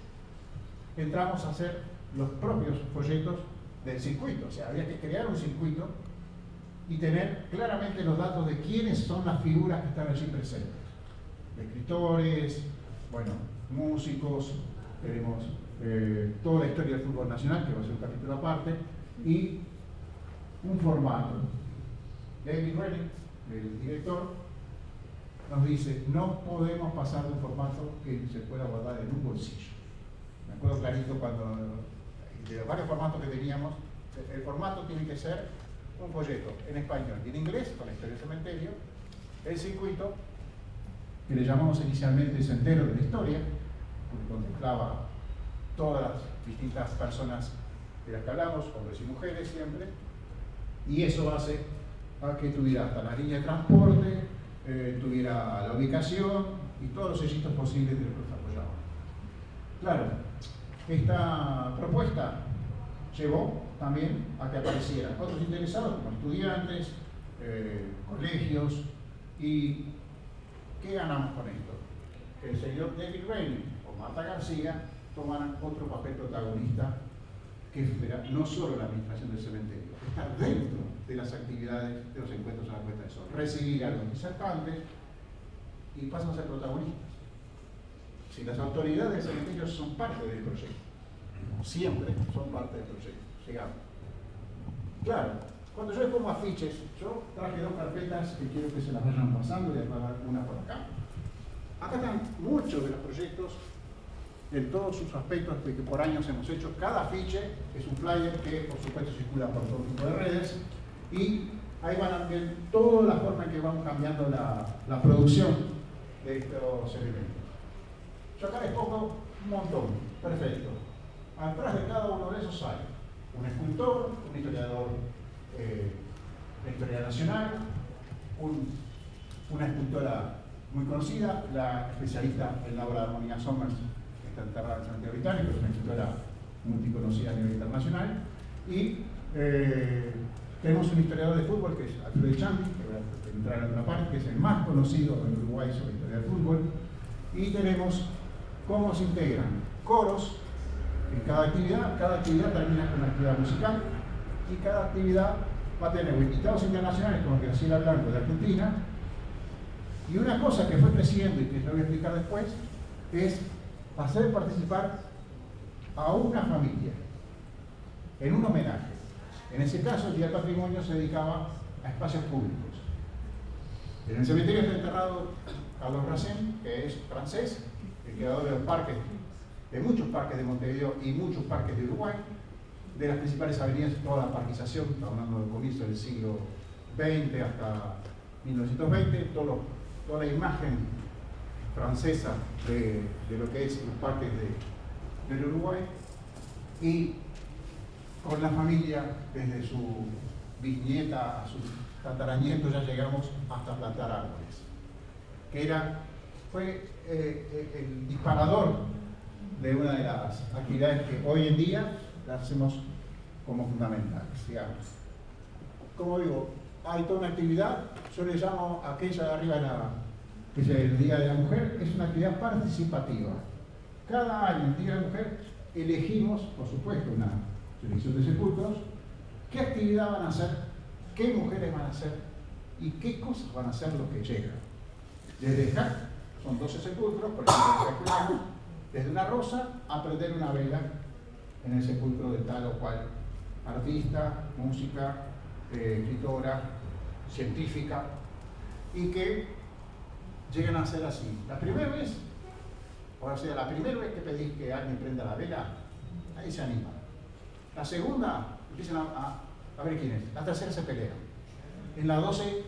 entramos a hacer los propios folletos del circuito. O sea, había que crear un circuito y tener claramente los datos de quiénes son las figuras que están allí presentes. Escritores, bueno, músicos, tenemos toda la historia del fútbol nacional, que va a ser un capítulo aparte, y un formato. David Renning, el director, nos dice, no podemos pasar de un formato que se pueda guardar en un bolsillo. Me acuerdo clarito cuando, de los varios formatos que teníamos, el formato tiene que ser un folleto en español y en inglés, con la historia del cementerio, el circuito, que le llamamos inicialmente el sendero de la historia, porque contemplaba todas las distintas personas de las que hablamos, hombres y mujeres siempre, y eso hace a que tuviera hasta la línea de transporte, tuviera la ubicación y todos los sellitos posibles de lo que nos apoyaban. Claro, esta propuesta llevó también a que aparecieran otros interesados como estudiantes, colegios, y ¿qué ganamos con esto? Que el señor David Renning o Marta García tomaran otro papel protagonista que es no solo la administración del cementerio, estar dentro de las actividades de los encuentros a la puesta del sol, recibir a los disertantes y pasan a ser protagonistas. Si las autoridades del cementerio son parte del proyecto, siempre son parte del proyecto, llegamos. Claro, cuando yo le pongo afiches, yo traje 2 carpetas que quiero que se las vayan pasando y después una por acá. Acá están muchos de los proyectos en todos sus aspectos que por años hemos hecho. Cada afiche es un flyer que por supuesto circula por todo tipo de redes y ahí van a ver toda la forma en que vamos cambiando la producción de estos elementos. Yo acá les pongo un montón, perfecto. Atrás de cada uno de esos hay un escultor, un historiador de historia nacional, una escultora muy conocida, la especialista en la obra de Armonía Somers, que está enterrada en el cementerio británico, es una escultora multiconocida a nivel internacional, y tenemos un historiador de fútbol que es Arturo Echampi, que voy a entrar en otra parte, que es el más conocido en Uruguay sobre historia del fútbol, y tenemos cómo se integran coros en cada actividad termina con una actividad musical, y cada actividad va a tener invitados internacionales como Graciela Blanco de Argentina. Y una cosa que fue creciendo y que lo voy a explicar después es hacer participar a una familia en un homenaje. En ese caso, el Día del Patrimonio se dedicaba a espacios públicos. En el cementerio está enterrado Carlos Racine, que es francés, el creador de los parques, de muchos parques de Montevideo y muchos parques de Uruguay, de las principales avenidas, toda la parquización, hablando del comienzo del siglo XX hasta 1920, toda la imagen francesa de lo que es los parques del Uruguay, y con la familia, desde su bisnieta a su tataranieto, ya llegamos hasta plantar árboles, que fue el disparador de una de las actividades que hoy en día las hacemos como fundamentales, digamos. Como digo, hay toda una actividad, yo le llamo aquella de arriba, que es el Día de la Mujer, es una actividad participativa. Cada año, el Día de la Mujer, elegimos, por supuesto, una selección de sepulcros, qué actividad van a hacer, qué mujeres van a hacer y qué cosas van a hacer los que llegan. Desde acá, son 12 sepulcros, por ejemplo, desde una rosa a prender una vela en el sepulcro de tal o cual artista, música, escritora, científica, y que llegan a ser así. La primera vez que pedís que alguien prenda la vela, ahí se anima. La segunda, empiezan a ver quién es. La tercera se pelea. En la 12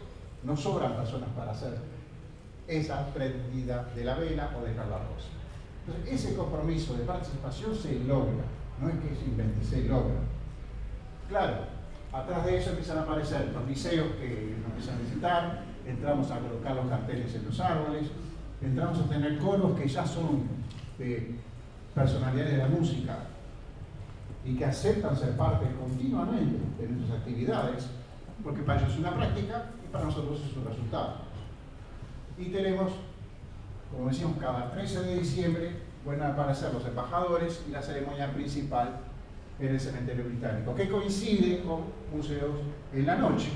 no sobran personas para hacer esa prendida de la vela o dejar la rosa. Entonces, ese compromiso de participación se logra, no es que se invente, se logra. Claro, atrás de eso empiezan a aparecer los liceos que nos empiezan a visitar, entramos a colocar los carteles en los árboles, entramos a tener coros que ya son de personalidades de la música y que aceptan ser parte continuamente de nuestras actividades, porque para ellos es una práctica y para nosotros es un resultado. Y tenemos, como decíamos, cada 13 de diciembre van a aparecer los embajadores y la ceremonia principal en el cementerio británico, que coincide con museos en la noche,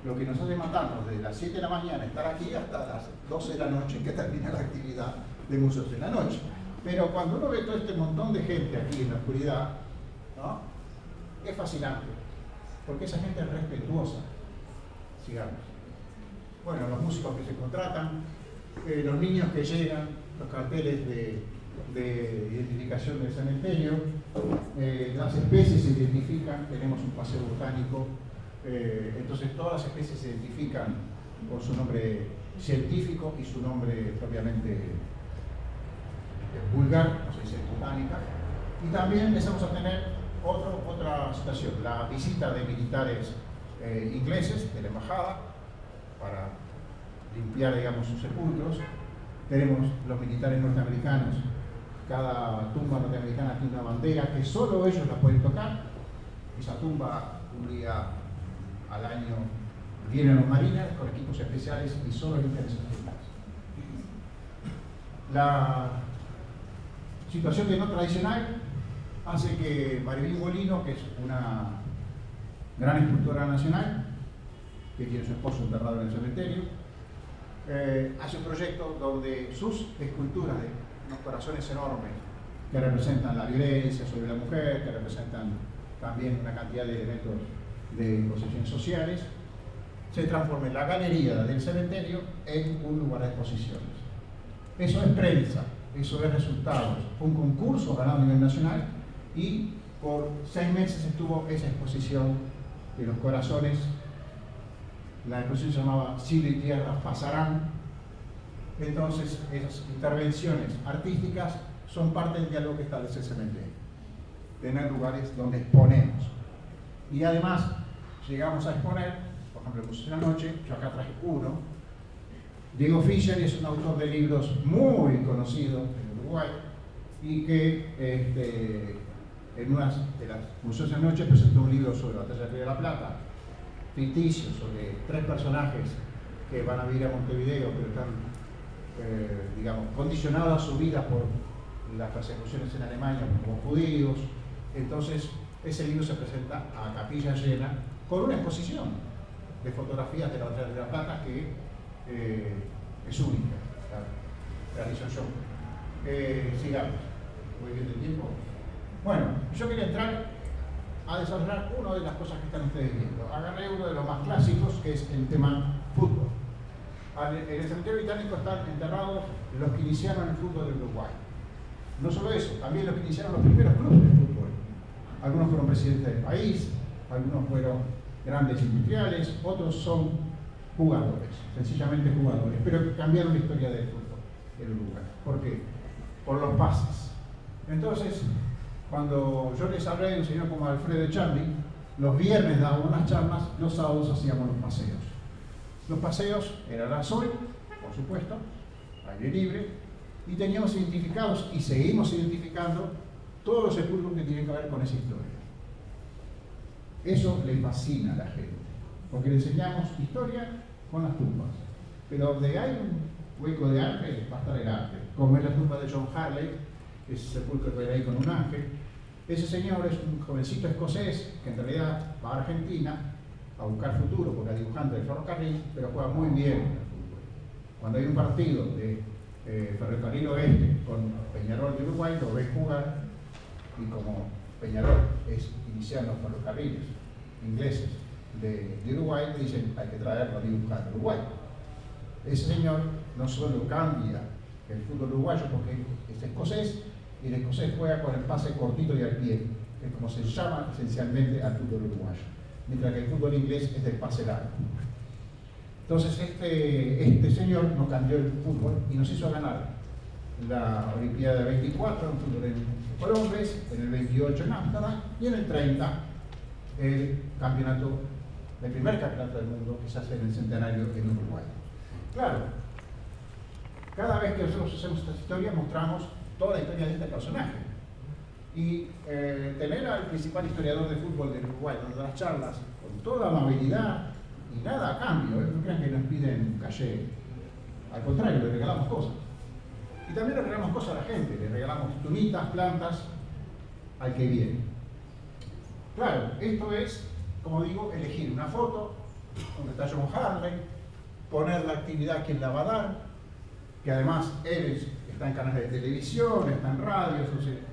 lo que nos hace matarnos desde las 7 de la mañana, estar aquí hasta las 12 de la noche, que termina la actividad de museos en la noche. Pero cuando uno ve todo este montón de gente aquí en la oscuridad, ¿no?, es fascinante, porque esa gente es respetuosa. Sigamos. Bueno, los músicos que se contratan, los niños que llegan, los carteles de identificación del cementerio, las especies se identifican, tenemos un paseo botánico, entonces todas las especies se identifican por su nombre científico y su nombre propiamente vulgar, no se dice botánica. Y también empezamos a tener otra situación, la visita de militares ingleses de la embajada para limpiar, digamos, sus sepulcros. Tenemos los militares norteamericanos, cada tumba norteamericana tiene una bandera que solo ellos la pueden tocar. Esa tumba, un día al año, vienen los marines con equipos especiales y solo limpian esas tumbas. La situación de no tradicional, hace que Mariví Molino, que es una gran escultora nacional, que tiene su esposo enterrado en el cementerio, hace un proyecto donde sus esculturas de unos corazones enormes que representan la violencia sobre la mujer, que representan también una cantidad de elementos de imposiciones sociales, se transforma en la galería del cementerio en un lugar de exposiciones. Eso es prensa, eso es resultados. Un concurso ganado a nivel nacional y por 6 meses estuvo esa exposición de los corazones. La exposición se llamaba Cielo y Tierra pasarán. Entonces, esas intervenciones artísticas son parte del diálogo que establece el cementerio. Tener lugares donde exponemos. Y además, llegamos a exponer, por ejemplo, el Museo de la Noche, yo acá traje uno. Diego Fischer es un autor de libros muy conocido en Uruguay y que en una de las Museos de la Noche presentó un libro sobre la batalla del Río de la Plata, ficticio, sobre 3 personajes que van a vivir a Montevideo, pero están digamos, condicionados a su vida por las persecuciones en Alemania como judíos. Entonces, ese libro se presenta a capilla llena con una exposición de fotografías de la batalla de la Plata que es única, la realizo yo. Sigamos, muy bien el tiempo. Bueno, yo quería entrar a desarrollar una de las cosas que están ustedes viendo. Agarré uno de los más clásicos, que es el tema fútbol. En el cementerio británico están enterrados los que iniciaron el fútbol del Uruguay. No solo eso, también los que iniciaron los primeros clubes de fútbol. Algunos fueron presidentes del país, algunos fueron grandes industriales, otros son jugadores, sencillamente jugadores, pero que cambiaron la historia del fútbol en Uruguay. ¿Por qué? Por los pases. Entonces, cuando yo les hablé de un señor como Alfredo Echarri, los viernes dábamos unas charlas, los sábados hacíamos los paseos. Los paseos eran al sol, por supuesto, aire libre, y teníamos identificados y seguimos identificando todos los sepulcros que tienen que ver con esa historia. Eso le fascina a la gente, porque le enseñamos historia con las tumbas. Pero donde hay un hueco de arte, va a estar el arte. Como es la tumba de John Harley, ese sepulcro que ven ahí con un ángel. Ese señor es un jovencito escocés que en realidad va a Argentina a buscar futuro porque es dibujante del ferrocarril, pero juega muy bien al fútbol. Cuando hay un partido de Ferrocarril Oeste con Peñarol de Uruguay, lo ves jugar, y como Peñarol es iniciar los ferrocarriles ingleses de Uruguay, le dicen hay que traerlo a dibujar a Uruguay. Ese señor no solo cambia el fútbol uruguayo porque es escocés, y el escocés juega con el pase cortito y al pie, que es como se llama esencialmente al fútbol uruguayo, mientras que el fútbol inglés es del pase largo. Entonces este señor nos cambió el fútbol y nos hizo ganar la Olimpiada de 24 en fútbol en Colombes, en el 28 en Ámsterdam y en el 30 el primer campeonato del mundo que se hace en el centenario en Uruguay. Claro, cada vez que nosotros hacemos esta historia mostramos toda la historia de este personaje. Y tener al principal historiador de fútbol del Uruguay dando las charlas con toda amabilidad y nada a cambio, no crean que nos piden un caché, al contrario, le regalamos cosas. Y también le regalamos cosas a la gente, le regalamos tunitas, plantas al que viene. Claro, esto es, como digo, elegir una foto donde está John Harley, poner la actividad que él la va a dar, que además él está en canales de televisión, está en radio,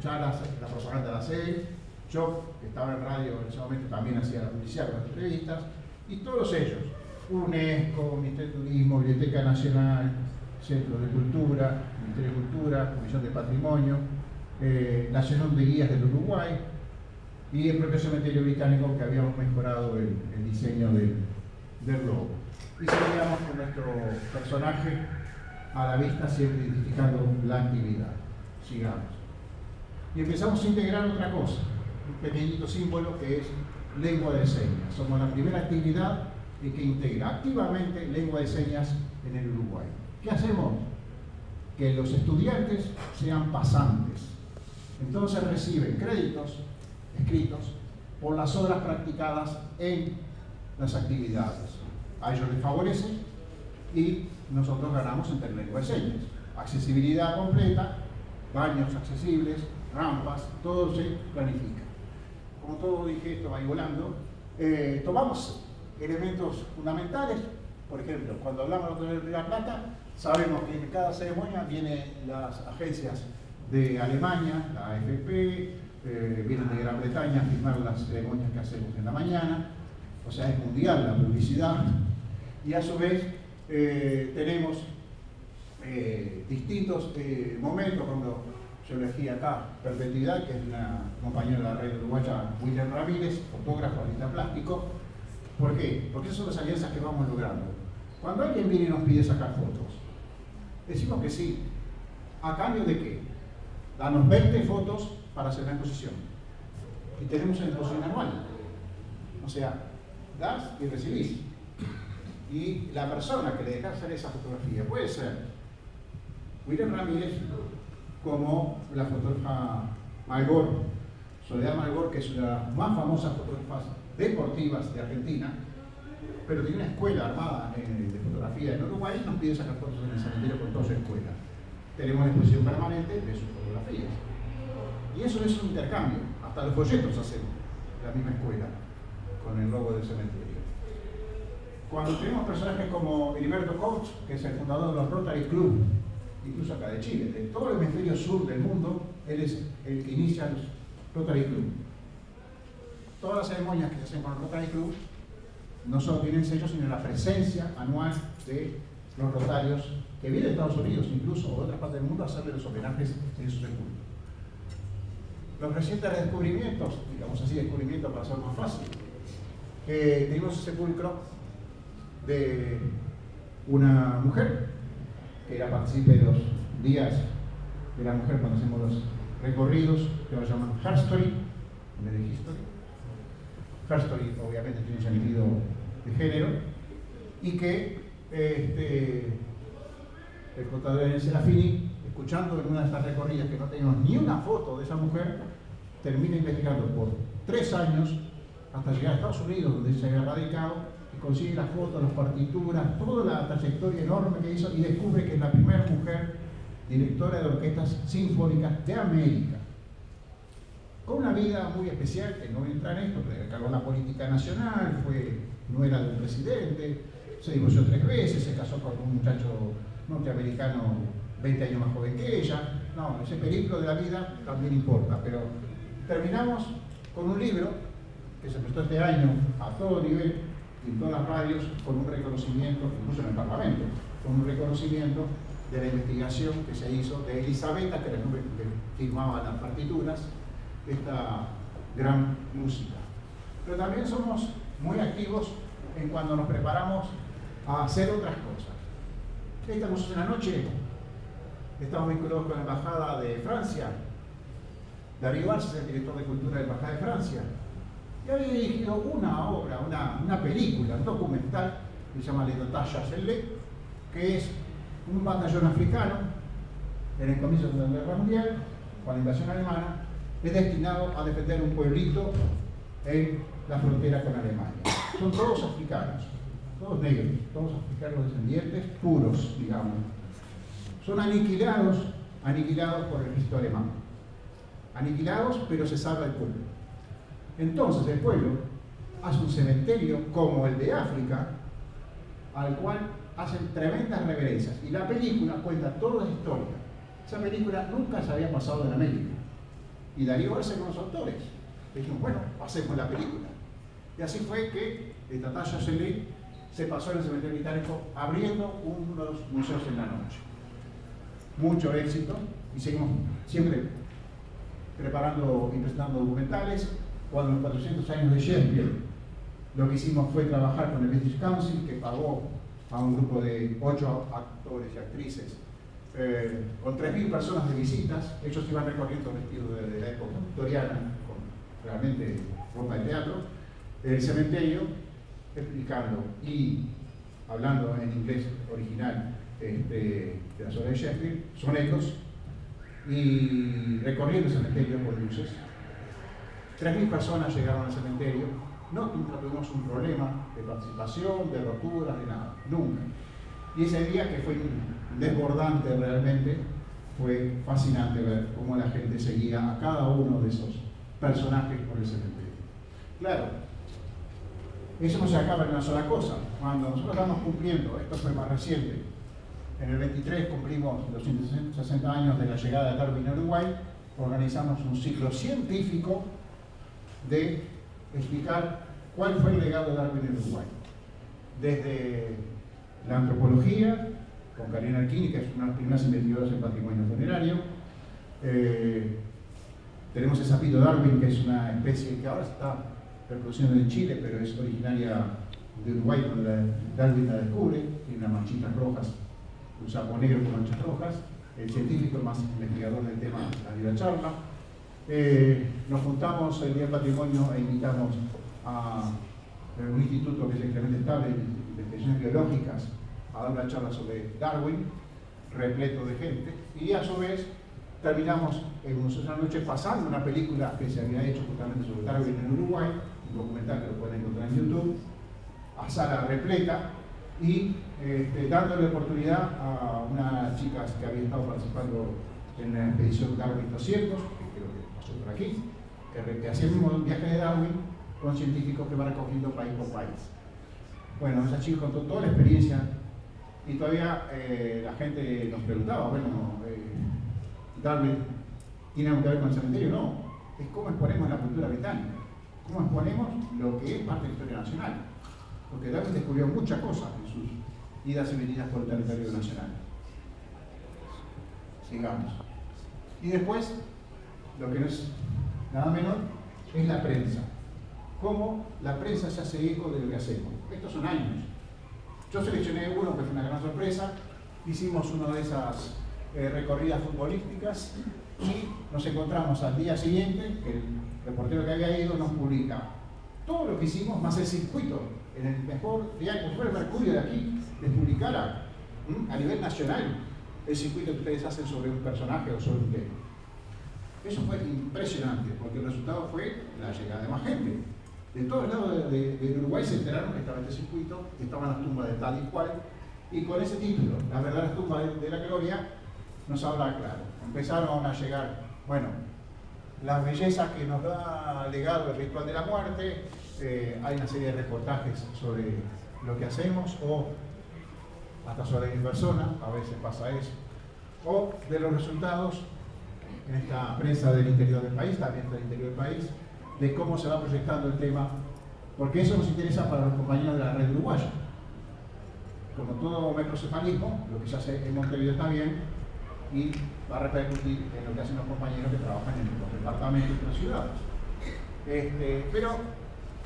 ya la propaganda la hace él. Yo, que estaba en radio en ese momento, también hacía la publicidad con las entrevistas, y todos ellos, UNESCO, Ministerio de Turismo, Biblioteca Nacional, Centro de Cultura, Ministerio de Cultura, Comisión de Patrimonio, la Asociación de Guías del Uruguay y el propio cementerio británico, que habíamos mejorado el diseño del logo. Y seguíamos con nuestro personaje a la vista, siempre identificando la actividad. Sigamos. Y empezamos a integrar otra cosa, un pequeñito símbolo que es lengua de señas. Somos la primera actividad que integra activamente lengua de señas en el Uruguay. ¿Qué hacemos? Que los estudiantes sean pasantes. Entonces reciben créditos escritos por las horas practicadas en las actividades. A ellos les favorece y nosotros ganamos en lengua de señas. Accesibilidad completa, baños accesibles, rampas, todo se planifica. Como todo dije, esto va ahí volando. Tomamos elementos fundamentales, por ejemplo, cuando hablamos de La Plata, sabemos que en cada ceremonia vienen las agencias de Alemania, la AFP, vienen de Gran Bretaña a firmar las ceremonias que hacemos en la mañana, o sea, es mundial la publicidad, y a su vez tenemos distintos momentos, cuando yo elegí acá Perpetuidad, que es una compañera de la red uruguaya, William Ramírez, fotógrafo, artista plástico. ¿Por qué? Porque esas son las alianzas que vamos logrando. Cuando alguien viene y nos pide sacar fotos, decimos que sí. ¿A cambio de qué? Danos 20 fotos para hacer una exposición. Y tenemos una exposición anual. O sea, das y recibís. Y la persona que le deja hacer esa fotografía puede ser William Ramírez, como la fotógrafa Malgor, Soledad Malgor, que es una de las más famosas fotógrafas deportivas de Argentina, pero tiene una escuela armada de fotografía en Uruguay y nos pide sacar fotos en el cementerio con toda su escuela. Tenemos una exposición permanente de sus fotografías. Y eso es un intercambio. Hasta los folletos hacemos la misma escuela, con el logo del cementerio. Cuando tenemos personajes como Heriberto Couch, que es el fundador de los Rotary Club, incluso acá de Chile, de todo el hemisferio sur del mundo, él es el que inicia los Rotary Club. Todas las ceremonias que se hacen con el Rotary Club no solo tienen sellos, sino la presencia anual de los rotarios que vienen de Estados Unidos, incluso o de otras partes del mundo, a hacerle los homenajes en su sepulcro. Los recientes descubrimientos, digamos así, descubrimientos para hacerlo más fácil, tenemos el sepulcro de una mujer que era partícipe de los días de la mujer cuando hacemos los recorridos, que lo llaman Herstory, en vez de History. Herstory obviamente tiene un sentido de género, y que el contador de Serafini, escuchando en una de estas recorridas que no teníamos ni una foto de esa mujer, termina investigando por 3 años hasta llegar a Estados Unidos, donde se había radicado, y consigue las fotos, las partituras, toda la trayectoria enorme que hizo, y descubre que es la primera mujer directora de orquestas sinfónicas de América, con una vida muy especial, que no voy a entrar en esto, pero cargó la política nacional, no era del presidente, se divorció 3 veces, se casó con un muchacho norteamericano 20 años más joven que ella. No, ese periplo de la vida también importa, pero terminamos con un libro que se prestó este año a todo nivel, en todas las radios, con un reconocimiento, incluso en el Parlamento, con un reconocimiento de la investigación que se hizo de Elisabetta, que era el nombre que firmaba las partituras de esta gran música. Pero también somos muy activos en cuando nos preparamos a hacer otras cosas. Esta noche en la noche estamos vinculados con la Embajada de Francia. Darío Arce es el director de Cultura de la Embajada de Francia. Y había dirigido una obra, una película, un documental que se llama Le Dottage Arcelé, que es un batallón africano en el comienzo de la Guerra Mundial, con la invasión alemana, es destinado a defender un pueblito en la frontera con Alemania. Son todos africanos, todos negros, todos africanos descendientes, puros, digamos. Son aniquilados por el ejército alemán. Aniquilados, pero se salva el pueblo. Entonces el pueblo hace un cementerio como el de África, al cual hacen tremendas reverencias. Y la película cuenta toda la historia. Esa película nunca se había pasado en América. Y Darío Arce con los autores. Le dijimos, bueno, hacemos la película. Y así fue que el Tata Jocelyn se pasó en el cementerio británico abriendo uno de los museos en la noche. Mucho éxito, y seguimos siempre preparando y presentando documentales. Cuando en los 400 años de Shakespeare, lo que hicimos fue trabajar con el British Council, que pagó a un grupo de 8 actores y actrices con 3.000 personas de visitas. Ellos iban recorriendo vestidos de la época victoriana, con realmente ropa de teatro, el cementerio, explicando y hablando en inglés original de las obras de Shakespeare, sonecos, y recorriendo el cementerio por luces. 3.000 personas llegaron al cementerio. Nunca tuvimos un problema de participación, de roturas, de nada, nunca. Y ese día, que fue desbordante realmente, fue fascinante ver cómo la gente seguía a cada uno de esos personajes por el cementerio. Claro, eso no se acaba en una sola cosa. Cuando nosotros estamos cumpliendo, esto fue más reciente, en el 23 cumplimos los 160 años de la llegada de Darwin a Uruguay, organizamos un ciclo científico de explicar cuál fue el legado de Darwin en Uruguay. Desde la antropología, con Karina Arquini, que es una de las primeras investigadoras en patrimonio funerario. Tenemos el sapito Darwin, que es una especie que ahora está reproduciendo en Chile, pero es originaria de Uruguay cuando Darwin la descubre. Tiene unas manchitas rojas, un sapo negro con manchas rojas. El científico más investigador del tema dio la charla. Nos juntamos el Día del Patrimonio e invitamos a un instituto que es extremadamente estable de investigaciones biológicas a dar una charla sobre Darwin, repleto de gente, y a su vez terminamos en una noche pasando una película que se había hecho justamente sobre Darwin en Uruguay, un documental que lo pueden encontrar en YouTube, a sala repleta, y dándole oportunidad a unas chicas que habían estado participando en la expedición Darwin 200, que creo que pasó por aquí, que hacía el mismo viaje de Darwin con científicos que van recogiendo país por país. Bueno, esa chica contó toda la experiencia y todavía la gente nos preguntaba, bueno, Darwin tiene algo que ver con el cementerio. No, es cómo exponemos la cultura británica, cómo exponemos lo que es parte de la historia nacional. Porque Darwin descubrió muchas cosas en sus idas y venidas por el territorio nacional. Sigamos. Y después, lo que no es nada menor, es la prensa. Cómo la prensa se hace eco de lo que hacemos. Estos son años. Yo seleccioné uno que fue una gran sorpresa. Hicimos una de esas recorridas futbolísticas y nos encontramos al día siguiente que el reportero que había ido nos publica todo lo que hicimos, más el circuito, en el mejor diario, como si fuera el Mercurio de aquí, les publicara a nivel nacional el circuito que ustedes hacen sobre un personaje o sobre un tema. Eso fue impresionante, porque el resultado fue la llegada de más gente. De todos lados de Uruguay se enteraron que estaba este circuito, que estaban las tumbas de tal y cual, y con ese título, las verdaderas tumbas de la gloria, nos habla claro. Empezaron a llegar, bueno, las bellezas que nos da legado el ritual de la muerte. Hay una serie de reportajes sobre lo que hacemos, o hasta sobre mi persona, a veces pasa eso, o de los resultados en esta prensa del interior del país, también del interior del país, de cómo se va proyectando el tema, porque eso nos interesa para los compañeros de la red uruguaya. Como todo macrocefalismo, lo que se hace en Montevideo está bien y va a repercutir en lo que hacen los compañeros que trabajan en los departamentos y las ciudades. Pero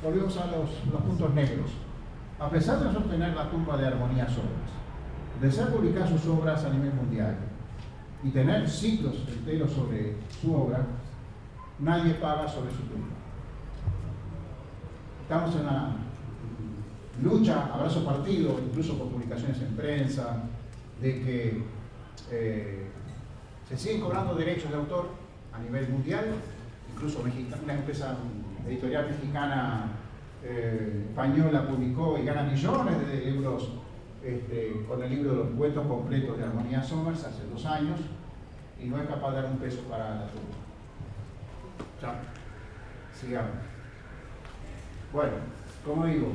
volvemos a los puntos negros. A pesar de nosotros tener la tumba de Armonía Sobras, de ser publicadas sus obras a nivel mundial y tener ciclos enteros sobre su obra, nadie paga sobre su tumba. Estamos en una lucha, abrazo partido, incluso por publicaciones en prensa, de que se siguen cobrando derechos de autor a nivel mundial, incluso una empresa editorial mexicana española publicó y gana millones de euros con el libro de los cuentos completos de Armonía Somers hace 2 años y no es capaz de dar un peso para la tumba. Ya, sigamos. Bueno, como digo,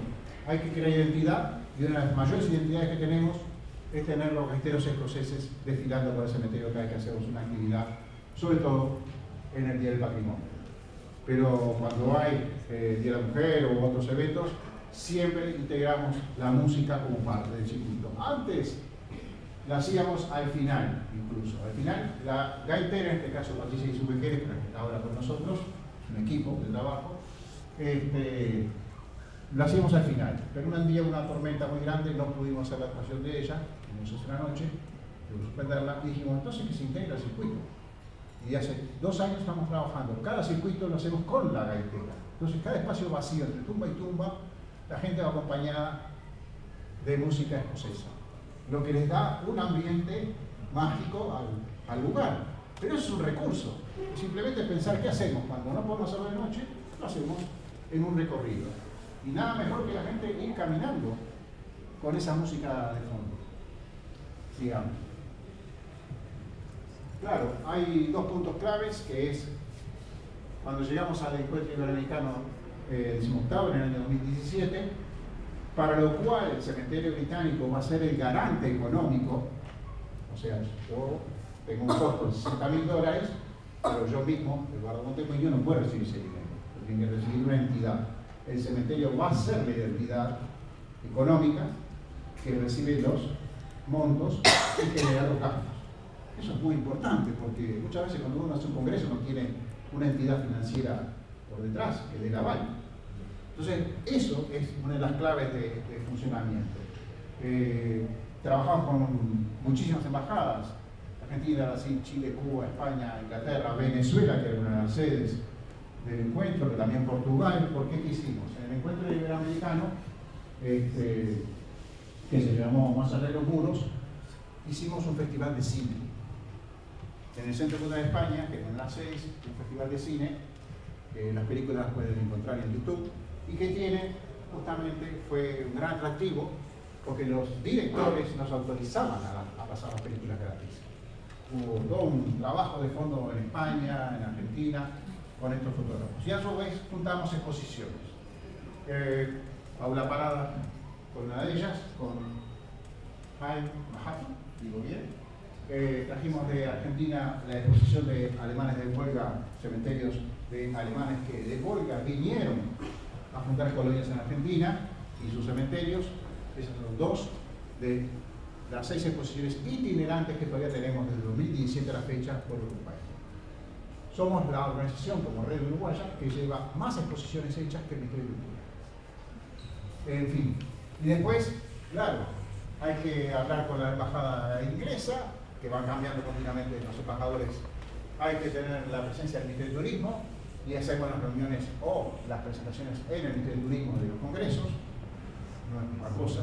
hay que crear identidad y una de las mayores identidades que tenemos es tener los gaiteros escoceses desfilando por el cementerio cada vez que hacemos una actividad, sobre todo en el Día del Patrimonio. Pero cuando hay Día de la Mujer u otros eventos, siempre integramos la música como parte del circuito. Antes la hacíamos al final, incluso. Al final, la gaitera, en este caso Patricia y su Bequeres, que está ahora con nosotros, un equipo de trabajo, lo hacíamos al final. Pero un día, una tormenta muy grande, no pudimos hacer la actuación de ella, tuvimos hacer la noche, tuvimos que suspenderla, y dijimos, entonces que se integra el circuito. Y hace 2 años estamos trabajando. Cada circuito lo hacemos con la gaitera. Entonces, cada espacio vacío entre tumba y tumba, la gente va acompañada de música escocesa, lo que les da un ambiente mágico al lugar. Pero eso es un recurso. Simplemente pensar qué hacemos cuando no podemos hacerlo de noche, lo hacemos en un recorrido. Y nada mejor que la gente ir caminando con esa música de fondo. Sigamos. Claro, hay dos puntos claves, que es cuando llegamos al encuentro iberoamericano 18º en el año 2017, para lo cual el cementerio británico va a ser el garante económico. O sea, yo tengo un costo de $60.000, pero yo mismo, Eduardo Montecuño, no puedo recibir ese dinero, tiene que recibir una entidad. El cementerio va a ser la entidad económica que recibe los montos y genera los gastos. Eso es muy importante, porque muchas veces cuando uno hace un congreso no tiene una entidad financiera por detrás que le la aval. Entonces, eso es una de las claves de funcionamiento. Trabajamos con muchísimas embajadas: Argentina, Brasil, Chile, Cuba, España, Inglaterra, Venezuela, que era una de las sedes del encuentro, pero también Portugal. ¿Por qué? ¿Qué hicimos? En el encuentro iberoamericano, que se llamó Más allá de los muros, hicimos un festival de cine. En el Centro Cultural de España, que es en las 6, un festival de cine, las películas las pueden encontrar en YouTube, y que tiene, justamente, fue un gran atractivo, porque los directores nos autorizaban a pasar las películas gratis. Hubo todo un trabajo de fondo en España, en Argentina, con estos fotógrafos. Y a su vez juntamos exposiciones. Paula Parada con una de ellas, con Jaime Mahaffey, digo bien. Trajimos de Argentina la exposición de alemanes de huelga, cementerios de alemanes que de huelga vinieron a fundar colonias en Argentina y sus cementerios. Esas son dos de las 6 exposiciones itinerantes que todavía tenemos desde 2017 a la fecha por Uruguay. Somos la organización como Red Uruguaya que lleva más exposiciones hechas que el Ministerio de Cultura. En fin, y después, claro, hay que hablar con la embajada inglesa, que van cambiando continuamente los embajadores. Hay que tener la presencia del Ministerio de Turismo y hacemos las reuniones o las presentaciones en el Ministerio de Turismo de los congresos, no es otra cosa,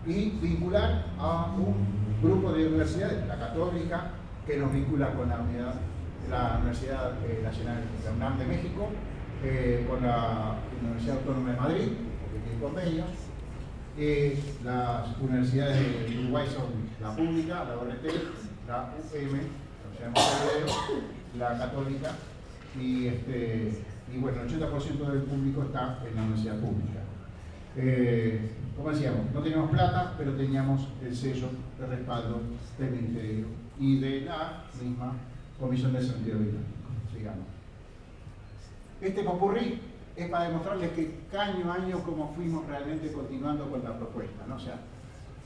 y vincular a un grupo de universidades, la Católica, que nos vincula con la Universidad Nacional, la UNAM de México, con la Universidad Autónoma de Madrid, porque tiene convenios. Las universidades de Uruguay son la pública, la ORT, la UPM, la Católica, y bueno, el 80% del público está en la universidad pública. Como decíamos, no teníamos plata, pero teníamos el sello de respaldo del Ministerio y de la misma Comisión de Cementerio Británico. Sigamos. Este popurrí es para demostrarles que año a año como fuimos realmente continuando con la propuesta, ¿no? O sea,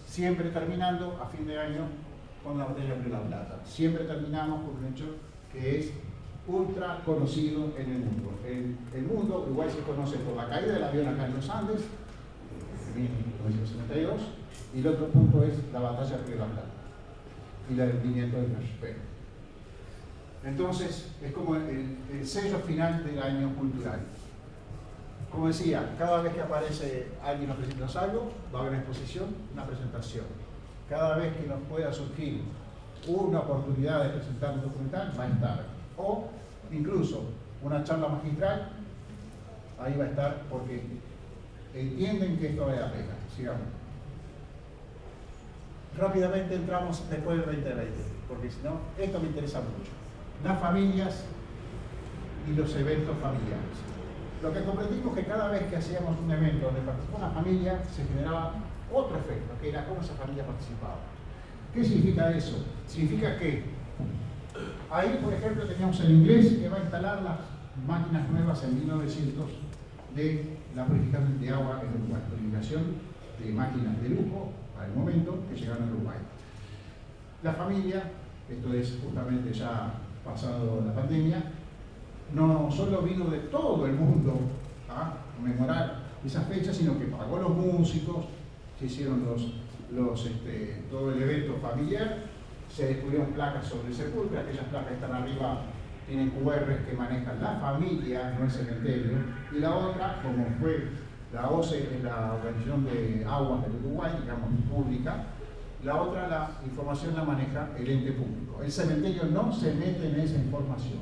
siempre terminando a fin de año con la batalla por la plata. Siempre terminamos con un hecho que es ultra conocido en el mundo. El mundo, Uruguay se conoce por la caída del avión acá en los Andes, en 1972, y el otro punto es la batalla por la plata y el hundimiento del Flashback. Entonces, es como el sello final del año cultural. Como decía, cada vez que aparece alguien nos presenta algo, va a haber una exposición, una presentación. Cada vez que nos pueda surgir una oportunidad de presentar un documental, va a estar. O incluso una charla magistral, ahí va a estar, porque entienden que esto vale la pena. Sigamos. Rápidamente entramos después del 2020, porque si no, esto me interesa mucho. Las familias y los eventos familiares. Lo que comprendimos que cada vez que hacíamos un evento donde participaba una familia, se generaba otro efecto, que era cómo esa familia participaba. ¿Qué significa eso? Significa que ahí, por ejemplo, teníamos el inglés que va a instalar las máquinas nuevas en 1900 de la purificación de agua en Uruguay, purificación de máquinas de lujo para el momento que llegaron a Uruguay. La familia, esto es justamente ya pasado la pandemia, no solo vino de todo el mundo a conmemorar esas fechas, sino que pagó los músicos, se hicieron todo el evento familiar, se descubrieron placas sobre el sepulcro, aquellas placas que están arriba tienen QR que manejan la familia, no el cementerio, y la otra, como fue la OCE, que es la Organización de Aguas del Uruguay, digamos, pública, la otra, la información la maneja el ente público. El cementerio no se mete en esa información.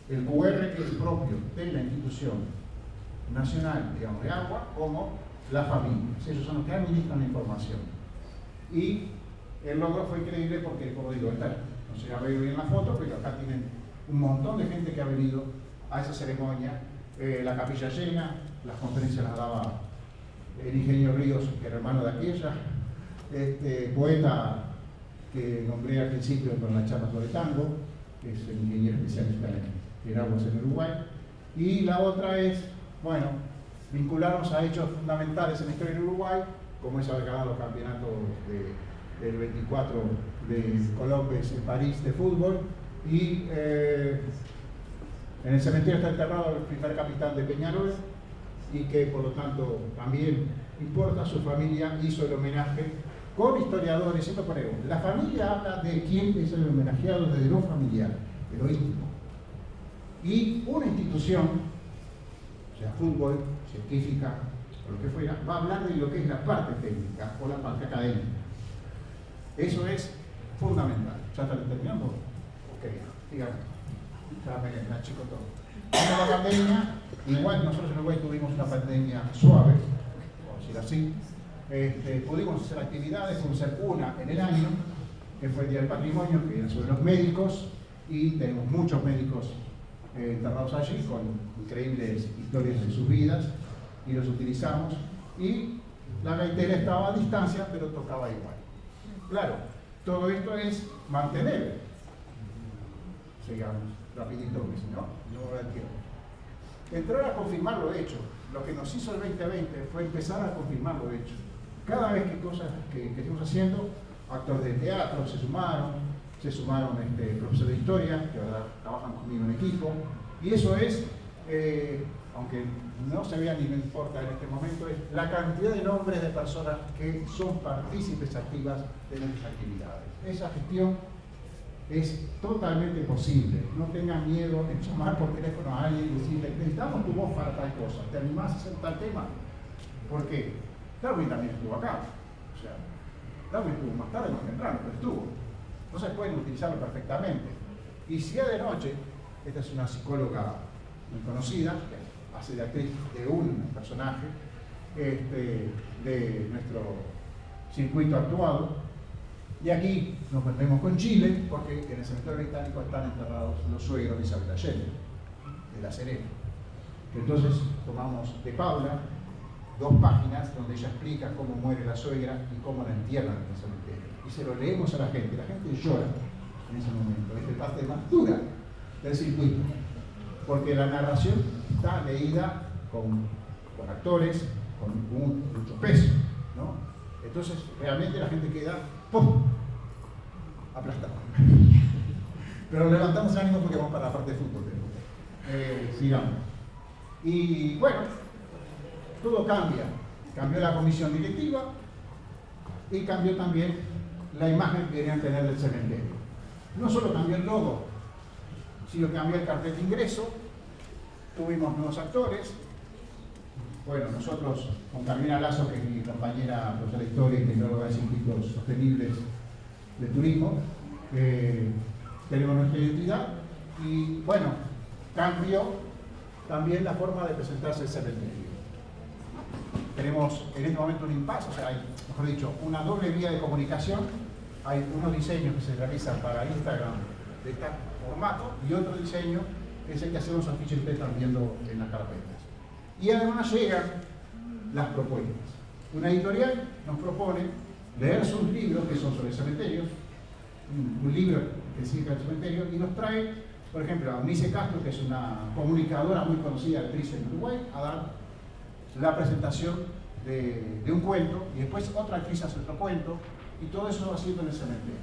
El QR es propio de la institución nacional, digamos, de agua, como las familias. Ellos son los que administran la información. Y el logro fue increíble porque, como digo, no se ve bien la foto, pero acá tienen un montón de gente que ha venido a esa ceremonia, la capilla llena, las conferencias las daba el ingeniero Ríos, que era hermano de aquella, poeta que nombré al principio con la charla sobre tango, que es el ingeniero especialista en aguas en Uruguay, y la otra es, bueno, vincularnos a hechos fundamentales en la historia de Uruguay, como es haber ganado los campeonatos del 24 de Colombes en París de fútbol, y en el cementerio está enterrado el primer capitán de Peñarol, y que por lo tanto también importa, su familia hizo el homenaje con historiadores, siempre ponemos, la familia habla de quién es el homenajeado desde lo familiar, de lo íntimo, y una institución, sea fútbol, científica, o lo que fuera, va a hablar de lo que es la parte técnica o la parte académica. Eso es fundamental. ¿Ya están terminando? Ok, dígame. Ya me achico todo. En la pandemia, igual nosotros en Uruguay tuvimos una pandemia suave, por decir así. Pudimos hacer actividades, pudimos hacer una en el año, que fue el Día del Patrimonio, que era sobre los médicos, y tenemos muchos médicos enterrados allí con increíbles historias de sus vidas, y los utilizamos, y la gaitera estaba a distancia, pero tocaba igual. Claro, todo esto es mantener, sigamos rapidito, porque si no, no va a dar tiempo. Entrar a confirmar lo hecho. Lo que nos hizo el 2020 fue empezar a confirmar lo hecho. Cada vez que cosas que estuvimos haciendo, actores de teatro se sumaron profesores de historia, que ahora trabajan conmigo en equipo, y eso es, aunque no se vea ni me importa en este momento, es la cantidad de nombres de personas que son partícipes activas de nuestras actividades. Esa gestión es totalmente posible. No tengan miedo en llamar por teléfono a alguien y decirle, necesitamos tu voz para tal cosa, ¿te animás a hacer tal tema? ¿Por qué? Darwin también estuvo acá. O sea, Darwin estuvo más tarde, más temprano, pero estuvo. Entonces pueden utilizarlo perfectamente. Y si es de noche, esta es una psicóloga muy conocida, que hace de actriz de un personaje de nuestro circuito actuado. Y aquí nos metemos con Chile, porque en el cementerio británico están enterrados los suegros de Isabel Allende, de La Serena. Entonces tomamos de Paula 2 páginas donde ella explica cómo muere la suegra y cómo la entierran en el cementerio. Y se lo leemos a la gente llora en ese momento. Es la parte más dura del circuito, porque la narración está leída con actores, con mucho peso, ¿no? Entonces realmente la gente queda ¡pum! Aplastada. Pero levantamos el ánimo porque vamos para la parte de fútbol. Sigamos. Y bueno, todo cambia. Cambió la comisión directiva y cambió también la imagen que querían tener del cementerio. No solo cambió el logo, sino que cambió el cartel de ingreso, tuvimos nuevos actores. Bueno, nosotros, con Carmina Lazo, que es mi compañera profesora de historia y tecnóloga de circuitos sostenibles de turismo, tenemos nuestra identidad y, bueno, cambió también la forma de presentarse el cementerio. Tenemos en este momento un impasse, o sea, hay, mejor dicho, una doble vía de comunicación. Hay unos diseños que se realizan para Instagram de tal formato y otro diseño que es el que hacemos afiches que ustedes están viendo en las carpetas. Y además llegan las propuestas. Una editorial nos propone leer sus libros, que son sobre cementerios, un libro que sigue el cementerio, y nos trae, por ejemplo, a Eunice Castro, que es una comunicadora muy conocida, actriz en Uruguay, a dar la presentación de un cuento, y después otra actriz hace otro cuento, y todo eso va haciendo en el cementerio.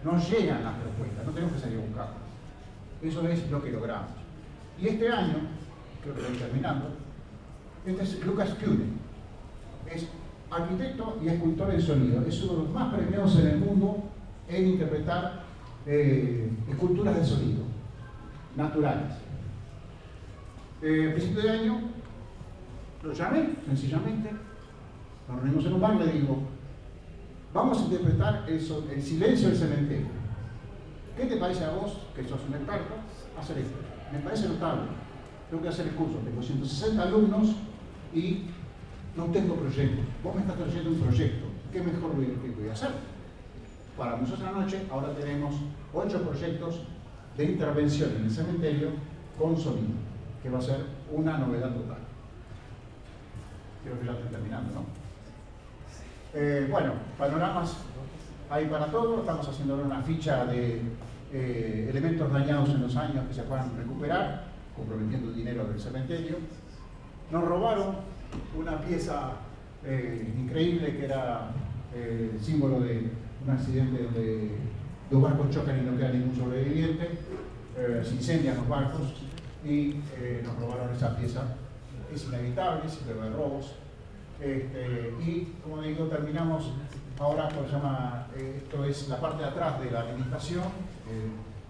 Nos llegan las propuestas, no tenemos que salir a buscarlas. Eso es lo que logramos. Y este año, creo que lo estoy terminando, este es Lucas Kuhne. Es arquitecto y escultor en sonido. Es uno de los más premiados en el mundo en interpretar esculturas de sonido, naturales. A principio de año lo llamé, sencillamente, nos reunimos en un bar y le digo, vamos a interpretar el silencio del cementerio. ¿Qué te parece a vos, que sos un experto, hacer esto? Me parece notable. Tengo que hacer el curso, tengo 160 alumnos y no tengo proyecto. Vos me estás trayendo un proyecto. ¿Qué mejor que voy a hacer? para Museos a la Noche, ahora tenemos 8 proyectos de intervención en el cementerio con sonido, que va a ser una novedad total. Creo que ya estoy terminando, ¿no? Bueno, panoramas hay para todo. Estamos haciendo una ficha de elementos dañados en los años que se puedan recuperar, comprometiendo el dinero del cementerio. Nos robaron una pieza increíble que era símbolo de un accidente donde 2 barcos chocan y no queda ningún sobreviviente, se incendian los barcos y nos robaron esa pieza. Es inevitable, siempre va de robos. Y como digo, terminamos ahora por esto es la parte de atrás de la administración,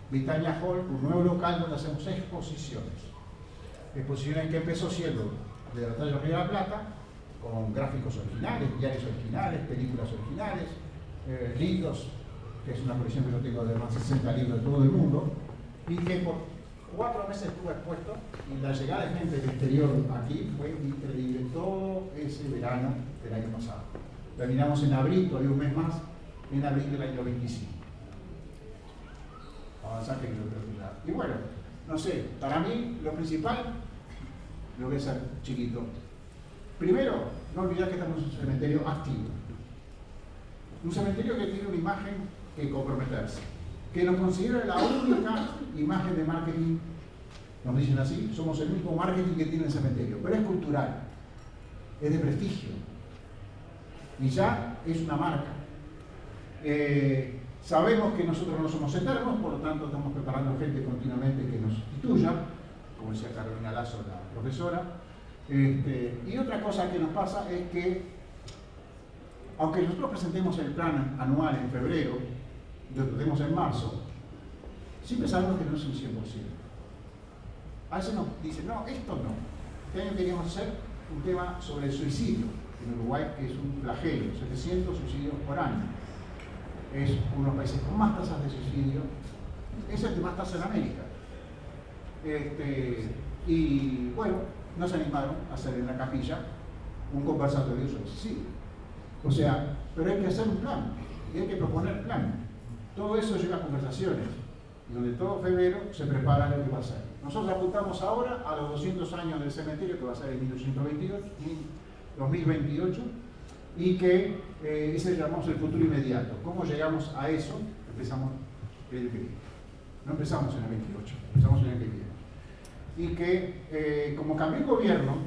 Britannia Hall, un nuevo local donde hacemos exposiciones. Exposiciones que empezó siendo de la batalla de Río de la Plata, con gráficos originales, diarios originales, películas originales, libros, que es una colección que yo tengo de más de 60 libros de todo el mundo, y que por 4 meses estuve expuesto, y la llegada de gente del exterior aquí fue increíble todo ese verano del año pasado. Terminamos en abril, todavía un mes más, en abril del año 25. Avanzar que yo creo que ya. Y bueno, no sé, para mí lo principal, lo voy a hacer chiquito. Primero, no olvidar que estamos en un cementerio activo. Un cementerio que tiene una imagen que comprometerse, que nos considera la única imagen de marketing, nos dicen así, somos el único marketing que tiene el cementerio, pero es cultural, es de prestigio, y ya es una marca. Sabemos que nosotros no somos eternos, por lo tanto estamos preparando gente continuamente que nos sustituya, como decía Carolina Lazo, la profesora. Y otra cosa que nos pasa es que, aunque nosotros presentemos el plan anual en febrero, y lo tratemos en marzo, siempre sabemos que no es un 100%. A veces nos dicen, no, esto no. Este año queríamos hacer un tema sobre el suicidio en Uruguay, que es un flagelo, 700 suicidios por año. Es uno de los países con más tasas de suicidio, es el que más tasa en América. Y bueno, nos animaron a hacer en la capilla un conversatorio sobre suicidio. O sea, pero hay que hacer un plan, y hay que proponer plan. Todo eso lleva a conversaciones, y donde todo febrero se prepara lo que va a ser. Nosotros apuntamos ahora a los 200 años del cementerio, que va a ser en 2028, y que ese llamamos el futuro inmediato. ¿Cómo llegamos a eso? Empezamos el año que viene. No empezamos en el 28, empezamos en el que viene. Y que como cambió el gobierno,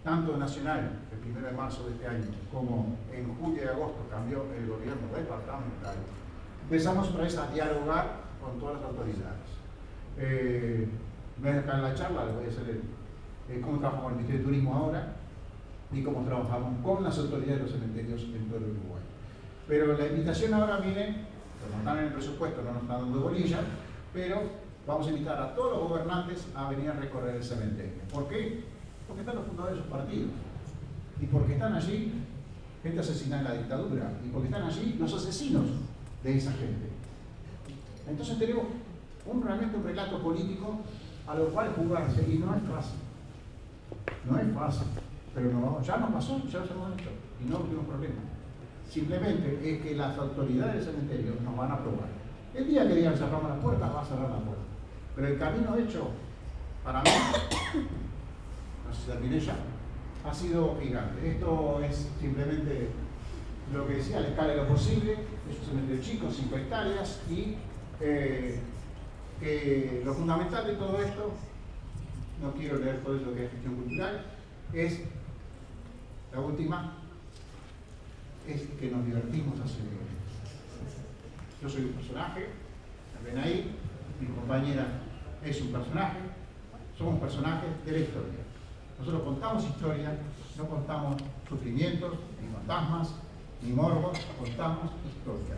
tanto nacional, el 1 de marzo de este año, como en julio y agosto cambió el gobierno departamental, empezamos otra vez a dialogar con todas las autoridades. Ven acá en la charla, les voy a hacer cómo trabajamos con el Ministerio de Turismo ahora y cómo trabajamos con las autoridades de los cementerios en todo el Uruguay. Pero la invitación ahora viene, como están en el presupuesto, no nos están dando bolilla, pero vamos a invitar a todos los gobernantes a venir a recorrer el cementerio. ¿Por qué? Porque están los fundadores de sus partidos. Y porque están allí gente asesinada en la dictadura. Y porque están allí los asesinos de esa gente. Entonces tenemos realmente un relato político a lo cual jugarse. Y no es fácil. No es fácil. Pero no, ya nos pasó, ya lo hemos hecho. Y no tuvimos problemas. Simplemente es que las autoridades del cementerio nos van a aprobar. El día que digan cerramos la puerta, va a cerrar la puerta. Pero el camino hecho, para mí, no sé si terminé ya, ha sido gigante. Esto es simplemente lo que decía, a la escala de lo posible, es un cementerio chico, 5 hectáreas, y que lo fundamental de todo esto, no quiero leer todo eso que es gestión cultural, es, la última, es que nos divertimos haciendo esto. Yo soy un personaje, ven ahí, mi compañera es un personaje, somos personajes de la historia. Nosotros contamos historia, no contamos sufrimientos, ni fantasmas, ni morbos, contamos historia.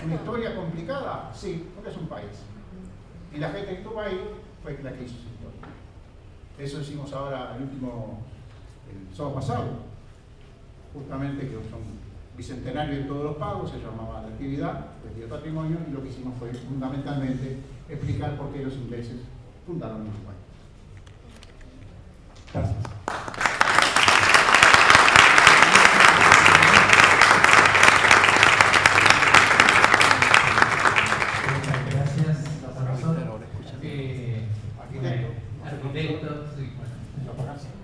¿Una historia complicada? Sí, porque es un país. Y la gente que estuvo ahí fue la que hizo su historia. Eso hicimos ahora el sábado pasado, justamente que son bicentenario en todos los pagos, se llamaba la actividad de patrimonio, y lo que hicimos fue fundamentalmente explicar por qué los ingleses fundaron Uruguay. Gracias. arquitectos, sí, bueno. ¿Lo apagaste?